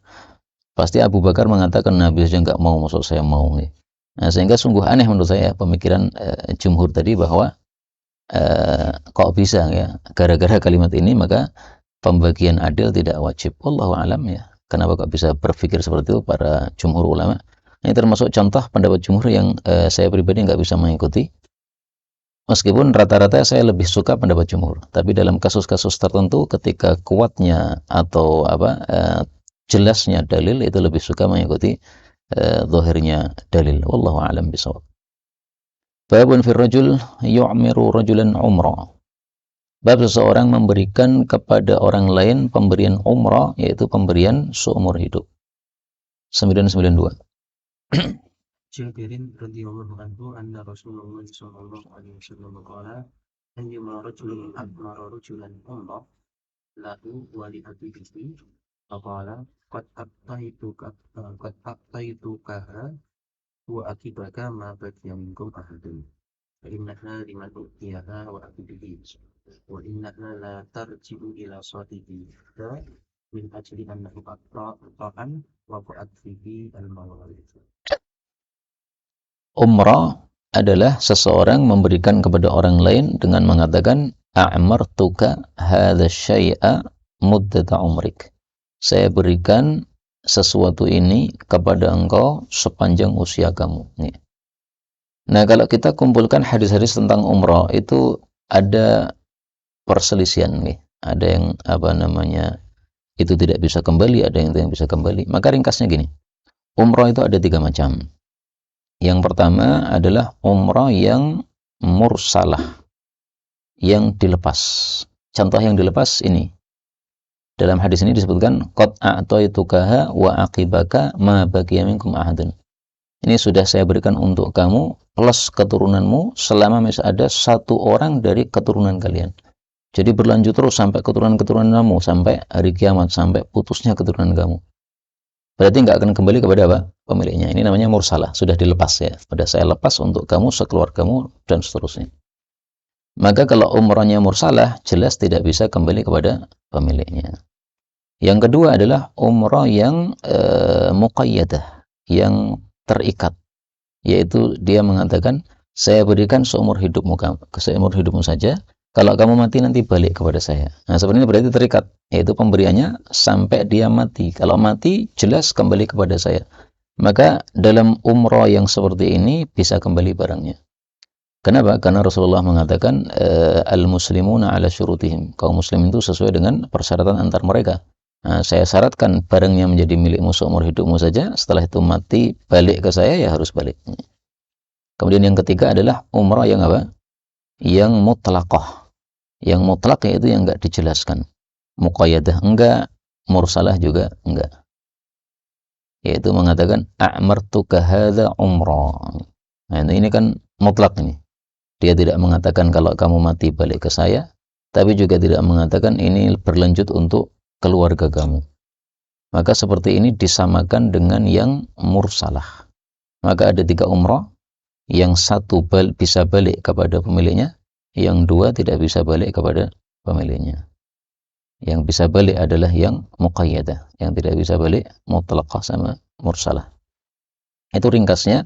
Pasti Abu Bakar mengatakan Nabi saja nggak mau, maksud saya mau ya. Nah, sehingga sungguh aneh menurut saya pemikiran jumhur tadi bahwa kok bisa ya, gara-gara kalimat ini maka pembagian adil tidak wajib. Wallahu alam ya. Kenapa kok bisa berpikir seperti itu para jumhur ulama? Ini termasuk contoh pendapat jumhur yang saya pribadi nggak bisa mengikuti. Meskipun rata-rata saya lebih suka pendapat jumhur, tapi dalam kasus-kasus tertentu ketika kuatnya atau jelasnya dalil itu lebih suka mengikuti zahirnya dalil. Wallahu a'lam bishawab. Babun fir rajul yu'miru rajulan umrah. Bab seseorang memberikan kepada orang lain pemberian umrah, yaitu pemberian seumur hidup. 992. Jabirin radhiyallahu anhu anna Rasulullah sallallahu alaihi wasallam qala ayyuma rajulin amara rajulan umrah lahu wa li abihi faqala qad aqtaituka wa akibaka ma baqiya minkum ahadun fa innaha liman utiyaha wa abihi wa innaha la tarji'u ila sadiqi min ajli annahu aqta'an wa qad fihi al-mawalid. Umrah adalah seseorang memberikan kepada orang lain dengan mengatakan a'martuka hadza syai'a muddata umrik. Saya berikan sesuatu ini kepada engkau sepanjang usia kamu. Nih. Nah, kalau kita kumpulkan hadis-hadis tentang umrah itu ada perselisihan nih. Ada yang itu tidak bisa kembali, ada yang bisa kembali. Maka ringkasnya gini. Umrah itu ada 3 macam. Yang pertama adalah umrah yang mursalah, yang dilepas. Contoh yang dilepas ini. Dalam hadis ini disebutkan qad a'taitukaha wa aqibaka ma baqiya minkum ahadun. Ini sudah saya berikan untuk kamu plus keturunanmu selama masih ada 1 orang dari keturunan kalian. Jadi berlanjut terus sampai keturunan-keturunan kamu, sampai hari kiamat, sampai putusnya keturunan kamu. Berarti nggak akan kembali kepada apa? Pemiliknya. Ini namanya mursalah, sudah dilepas ya. Sudah saya lepas untuk kamu, sekeluargamu, dan seterusnya. Maka kalau umrahnya mursalah, jelas tidak bisa kembali kepada pemiliknya. Yang kedua adalah umrah yang muqayyadah, yang terikat. Yaitu dia mengatakan, saya berikan seumur hidupmu saja. Kalau kamu mati nanti balik kepada saya. Nah, sebenarnya berarti terikat, yaitu pemberiannya sampai dia mati. Kalau mati, jelas kembali kepada saya. Maka dalam umrah yang seperti ini bisa kembali barangnya. Kenapa? Karena Rasulullah mengatakan al-muslimuna ala syurutihim. Kaum muslim itu sesuai dengan persyaratan antar mereka. Nah, saya syaratkan barangnya menjadi milikmu seumur hidupmu saja. Setelah itu mati, balik ke saya, ya harus balik. Kemudian yang ketiga adalah umrah yang apa? Yang mutlaqah. Yang mutlak yaitu yang enggak dijelaskan. Muqayyadah enggak, mursalah juga enggak. Yaitu mengatakan a'martuka hadza umrah. Nah, ini kan mutlak ini. Dia tidak mengatakan kalau kamu mati balik ke saya, tapi juga tidak mengatakan ini berlanjut untuk keluarga kamu. Maka seperti ini disamakan dengan yang mursalah. Maka ada 3 umrah, yang 1 bisa balik kepada pemiliknya, yang 2 tidak bisa balik kepada pemiliknya. Yang bisa balik adalah yang muqayyadah, yang tidak bisa balik mutlaqah sama mursalah. Itu ringkasnya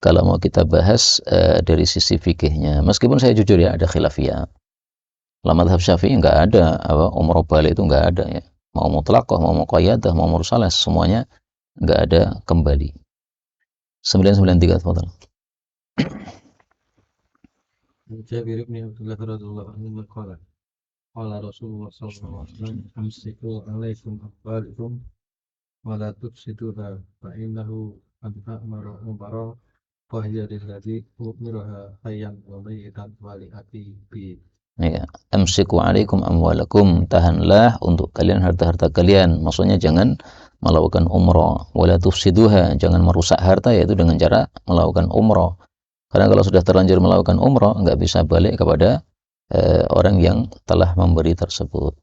kalau mau kita bahas dari sisi fikihnya. Meskipun saya jujur ya ada khilafiyah. Dalam mazhab Syafi'i enggak ada umrah balik itu enggak ada ya. Mau mutlaqah, mau muqayyadah, mau mursalah semuanya enggak ada kembali. 993 fadhal. Jabir bin Abdullah radhiyallahu anhu qala qala Rasulullah sallallahu alaihi wasallam amsiku alaikum amwalakum wa la tufsiduha fa innahu qad amara umara fa hiya lilladzi umiraha hayyan wa mayyitan wa li aqibi. Ya, amsiku alaikum amwalakum, tahanlah untuk kalian harta-harta kalian. Maksudnya jangan melakukan umrah, wala tufsiduha, jangan merusak harta, yaitu dengan cara melakukan umrah. Karena kalau sudah terlanjur melakukan umrah, nggak bisa balik kepada orang yang telah memberi tersebut.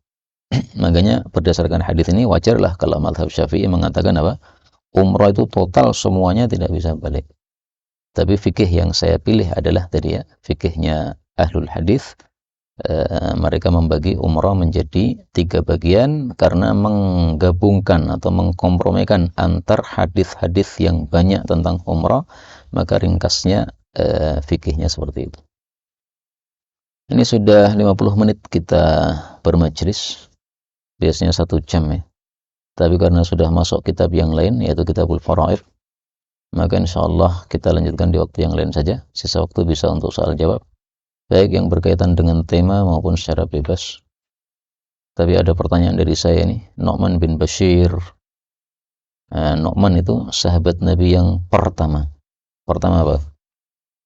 Makanya berdasarkan hadis ini wajarlah kalau mazhab Syafi'i mengatakan apa? Umrah itu total semuanya tidak bisa balik. Tapi fikih yang saya pilih adalah tadi ya, fikihnya ahlul hadis, mereka membagi umrah menjadi 3 bagian karena menggabungkan atau mengkompromikan antar hadis-hadis yang banyak tentang umrah, maka ringkasnya fikihnya seperti itu. Ini sudah 50 menit kita bermajlis, biasanya 1 jam ya. Tapi karena sudah masuk kitab yang lain, yaitu Kitabul Faraid, maka insyaallah kita lanjutkan di waktu yang lain saja. Sisa waktu bisa untuk soal jawab, baik yang berkaitan dengan tema maupun secara bebas. Tapi ada pertanyaan dari saya nih, Nu'man bin Bashir. Nu'man itu sahabat Nabi yang pertama. Pertama apa?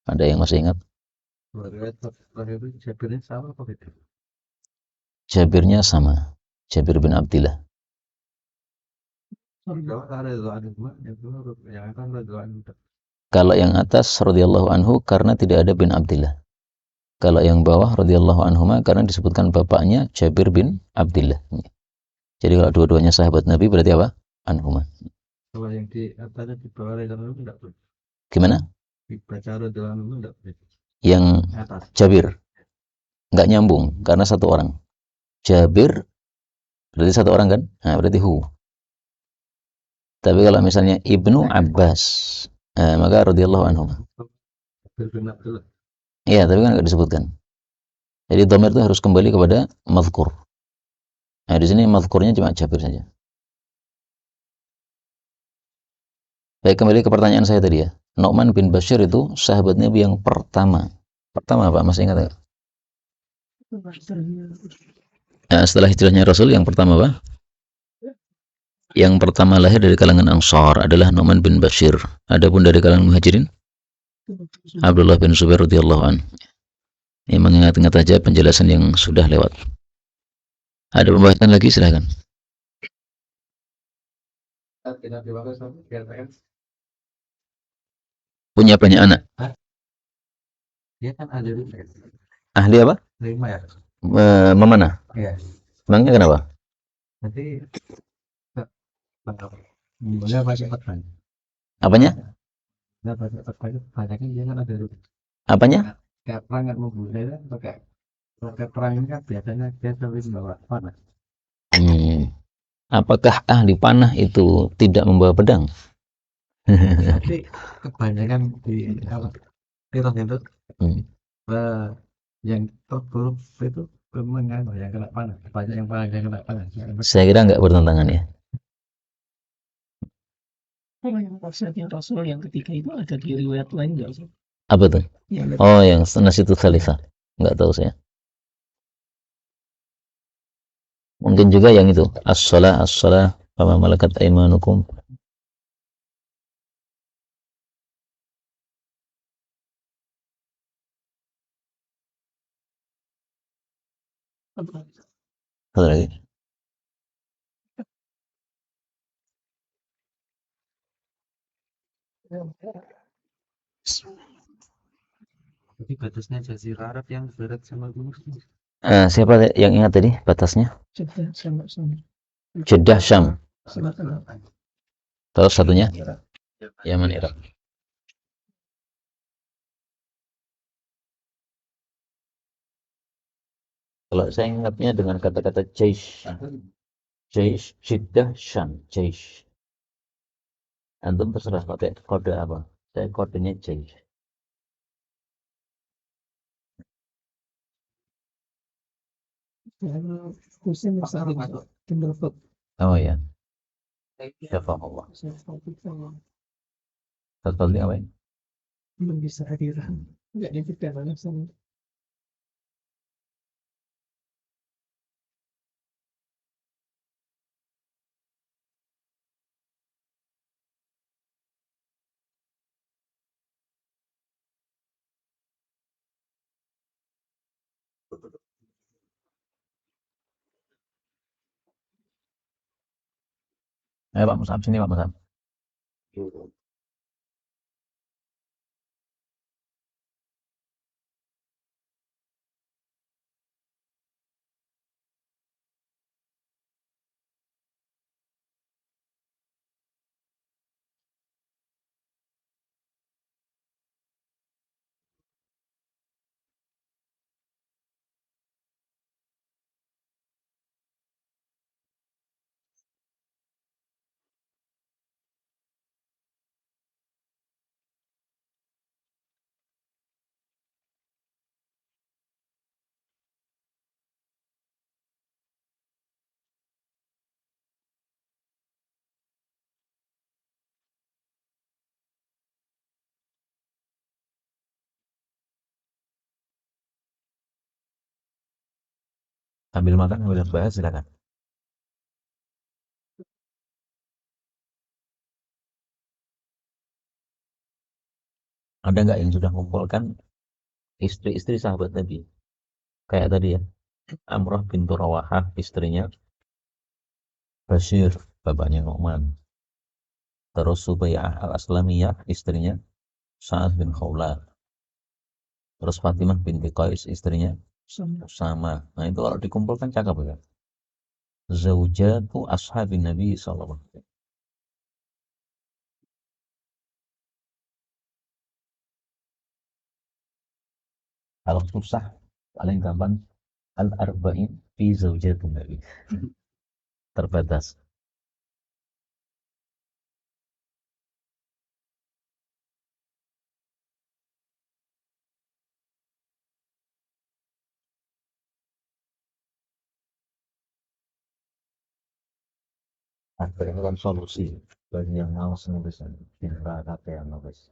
Ada yang masih ingat? Jabirnya sama apa beda? Jabirnya sama. Jabir bin Abdillah. Kalau yang atas radhiyallahu anhu karena tidak ada bin Abdillah. Kalau yang bawah radhiyallahu anhuma karena disebutkan bapaknya Jabir bin Abdillah. Jadi kalau dua-duanya sahabat Nabi berarti apa? Anhuma. Kalau yang di atasnya di bawah itu enggak boleh. Gimana? Dibaca dalam itu enggak boleh. Yang Atas. Jabir nggak nyambung karena 1 orang. Jabir berarti 1 orang kan? Nah, berarti hu. Tapi kalau misalnya Ibnu Abbas, maka radhiyallahu anhu. Iya, tapi kan nggak disebutkan. Jadi dhamir itu harus kembali kepada mazkur. Nah, di sini mazkurnya cuma Jabir saja. Baik, kembali ke pertanyaan saya tadi ya. Nu'man bin Bashir itu sahabat Nabi yang pertama. Pertama apa? Masih ingat nggak? Nah, setelah hijrahnya Rasul yang pertama apa? Yang pertama lahir dari kalangan Ansar adalah Nu'man bin Bashir. Adapun dari kalangan Muhajirin, Abdullah bin Zubair radhiyallahu anhu. Ini mengingat-ingat saja penjelasan yang sudah lewat. Ada pembahasan lagi, silakan. Punya banyak anak. Dia kan ada Ahli apa? 5 ya. Memanah. Iya. Emangnya kenapa? Nanti boleh pakai petang. Apanya? Nah, pakai petang banyaknya dia kan ada Apanya? kayak perang kan membunuh kan pakai perang ini kan biasanya dia selalu membawa panah. Apakah ahli panah itu tidak membawa pedang? Tapi kebanyakan di Iran itu yang terburuk itu memang yang kena panah. Banyak yang kena panah. Saya kira nggak bertentangan ya. Kalau yang wasiatnya Rasul yang ketiga itu ada di riwayat lain nggak sih? Apa tuh? Oh, yang nasitu salisa. Nggak tahu saya. Mungkin juga yang itu. As-salah, as-salah, fama malakat aimanukum. Satu lagi. Jadi batasnya Jazirah Arab yang berat sama gunung. Siapa yang ingat tadi batasnya? Jeddah Syam. Terus satunya? Yaman Irak. Kalau saya ingatnya dengan kata-kata Jaish. Jaish, Jeddah, Syam, Jaish. Antum terserah pakai kode apa. Saya kodenya Jaish. Oh ya. Syafa'ullah. Satu lagi apa ya? Belum bisa hadir. Nggak dipikirkan alasan. Ayo Pak Musab, sini Pak Musab. Sambil makan sambil bahas silakan. Ada nggak yang sudah mengumpulkan istri-istri sahabat Nabi? Kayak tadi ya, Amrah bintu Rawahah, istrinya Bashir, bapaknya Nu'man. Terus Subayyah al-Aslamiyah, istrinya Sa'ad bin Khawlat. Terus Fatimah binti Qais, istrinya Usama. Nah itu kalau dikumpulkan cakep ya. Zaujatu ashabin Nabi SAW. Kalau susah, paling gampang al-arba'in fi zaujatin Nabi. Terbatas. Ada yang kan solusi bagi yang mau nulis pintar kata yang nulis.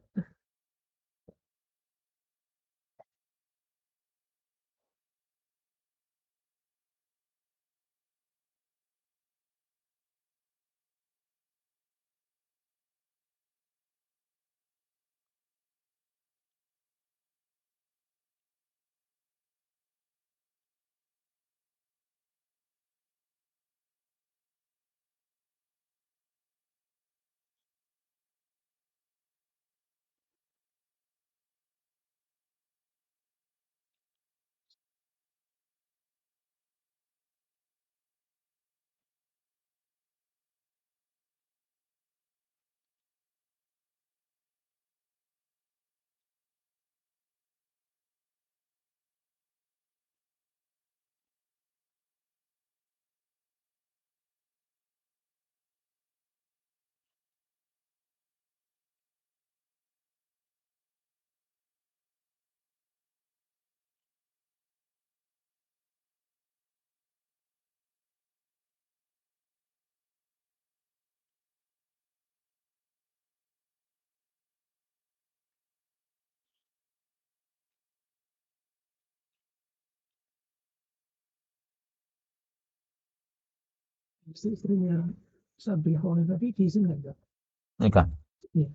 Istri-istrinya Sabri Khawlat tadi diizin nggak? Nikah. Iya.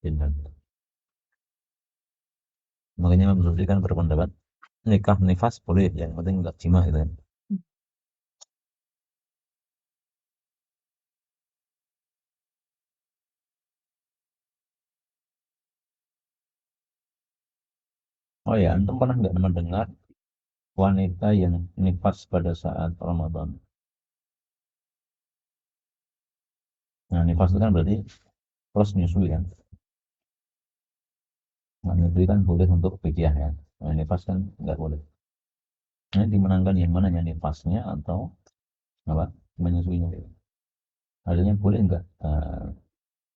Pintar. Makanya Imam Zuhri kan berpendapat nikah nifas boleh, yang penting enggak jima gitu kan. Oh ya, antum pernah nggak mendengar wanita yang nifas pada saat Ramadan? Nah, nifas itu kan berarti terus menyusui kan. Nah, menyusui kan boleh untuk fidyah ya. Nah, nifas kan nggak boleh. Nah, dimenangkan yang mana, yang nifasnya atau apa? Menyusuinya. Adanya boleh nggak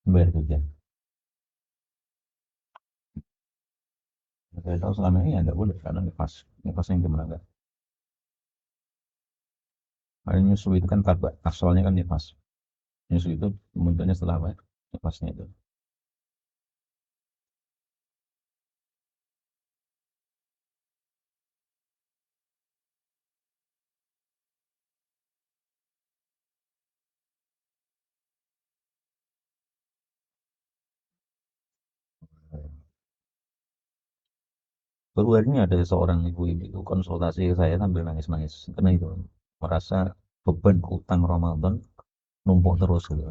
membayar fidyah? Saya tahu selama ini ya nggak boleh karena nifas yang dimenangkan. Karena nyusui itu kan tabak, asalnya kan nifas. Nyusui itu munculnya setelah apa? Nifasnya itu. Baru ini ada seorang ibu-ibu itu konsultasi ke saya sambil nangis-nangis karena itu merasa beban utang Ramadan numpuk terus gitu.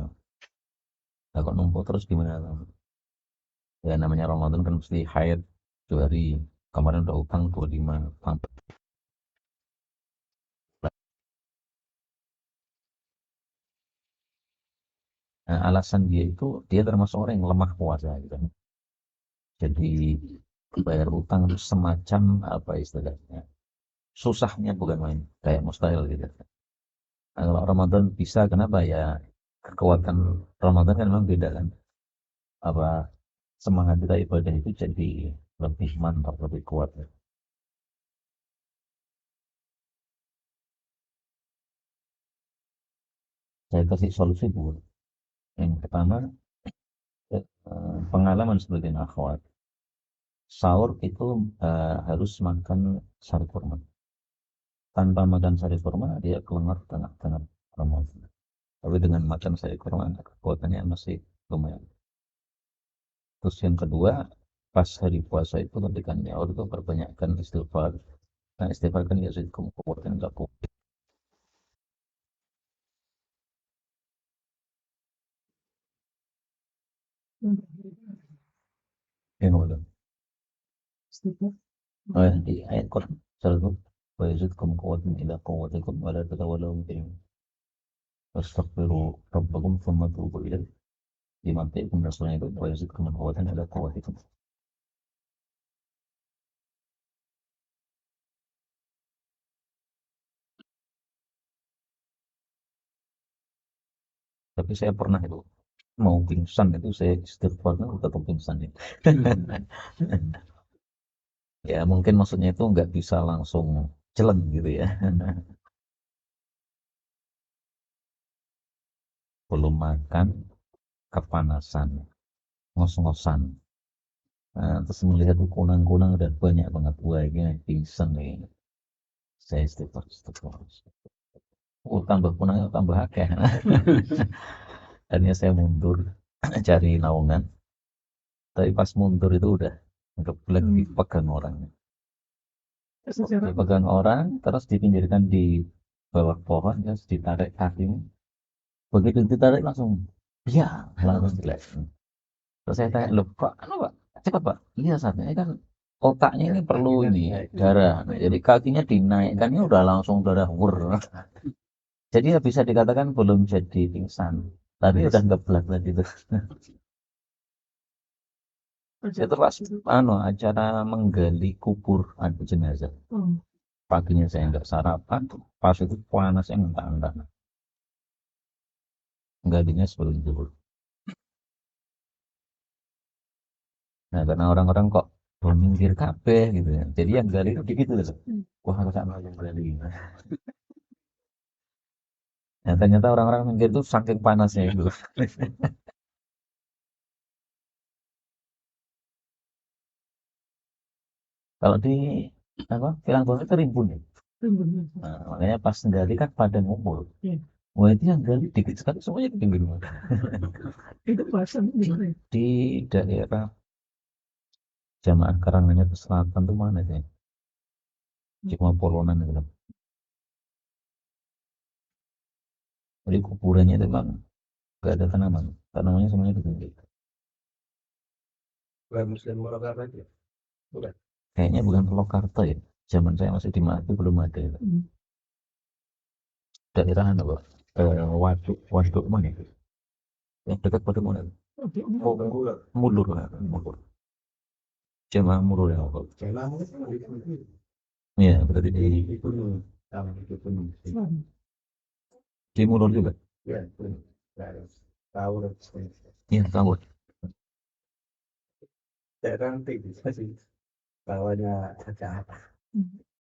Nah, kok numpuk terus gimana? Ya namanya Ramadan kan mesti haid 2 hari. Kemarin udah utang 25 sampai. Nah, alasan dia itu dia termasuk orang yang lemah puasa gitu. Jadi bayar utang itu semacam apa istilahnya? Susahnya bukan main, kayak mustahil gitu. Nah, kalau Ramadan bisa, kenapa ya? Kekuatan Ramadan kan memang beda kan. Apa semangat kita ibadah itu jadi lebih mantap, lebih kuat. Saya kasih solusi bu. Yang pertama, pengalaman sebagai akhwat. Sahur itu harus makan sari kurma. tanpa makan sari kurma dia kelengar tengah-tengah Ramadan. Tapi dengan makan sari kurma kekuatannya masih lumayan. Terus yang kedua, pas hari puasa itu ketika nyaur itu perbanyakkan istighfar. Nah istighfar kan yazidkum quwwatan ila quwwah. Yang kedua, di ayat Quran selalu wa yazidkum quwwatan ila quwwatikum wa la tatawallaw mujrimin. Wastaghfiru rabbakum tsumma tubu ilaihi. Dimatikum rasulnya itu wa yazidkum quwwatan ila quwwatikum. Tapi saya pernah itu mau pingsan itu saya istighfarnya tetap pingsan ya. Ya mungkin maksudnya itu nggak bisa langsung celeng gitu ya. Belum makan kepanasan ngos-ngosan. Nah, terus melihat kunang-kunang dan banyak banget buahnya pingsan nih. Saya istighfar. Oh tambah kunangnya tambah akeh. Akhirnya saya mundur cari naungan. Tapi pas mundur itu udah ngeblek dipegang orang. Dipegang orang, terus dipinggirkan di bawah pohon, terus ditarik kakinya. Begitu ditarik langsung, ya langsung jelek. Terus saya tanya, loh kok, anu pak, cepat pak, iya saatnya ini kan otaknya ini perlu ini darah. Nah, jadi kakinya dinaikkannya udah langsung darah wur. Jadi ya bisa dikatakan belum jadi pingsan, tapi udah ngeblek tadi itu. Itu pas anu acara menggali kubur ada jenazah. Paginya saya nggak sarapan, pas itu panasnya mentah-mentah. Galinya sebelum zuhur. Nah karena orang-orang kok minggir kabeh gitu ya. Jadi yang gali itu dikit gitu. Wah aku sama yang gali. Nah ternyata orang-orang minggir itu saking panasnya itu. Kalau di apa kilang bawah itu rimbun ya. Nah, makanya pas gali kan pada ngumpul. Wah itu yang gali dikit sekali semuanya di pinggir. Itu pasang Di daerah Jamaah Karanganyar ke selatan tuh mana sih? Cuma Polonan gitu. Jadi kuburannya itu memang gak ada tanaman. Tanamannya semuanya di pinggir. Bukan Muslim Murakarta aja. Bukan. Kayaknya bukan Purwokerto ya. Zaman saya masih di Mati belum ada. Ya. Daerah apa? Pak? Waduk mana? Yang dekat pada mana? Oh, Bengkulu. Mulur lah. Mulur. Jemaah Mulur ya. Pak. China mungkin Iya, berarti di gunung. Di gunung. di Mulur juga. Ya, gunung. Tahu. Iya, tahu. Daerah nanti bisa sih. Bawahnya ada apa?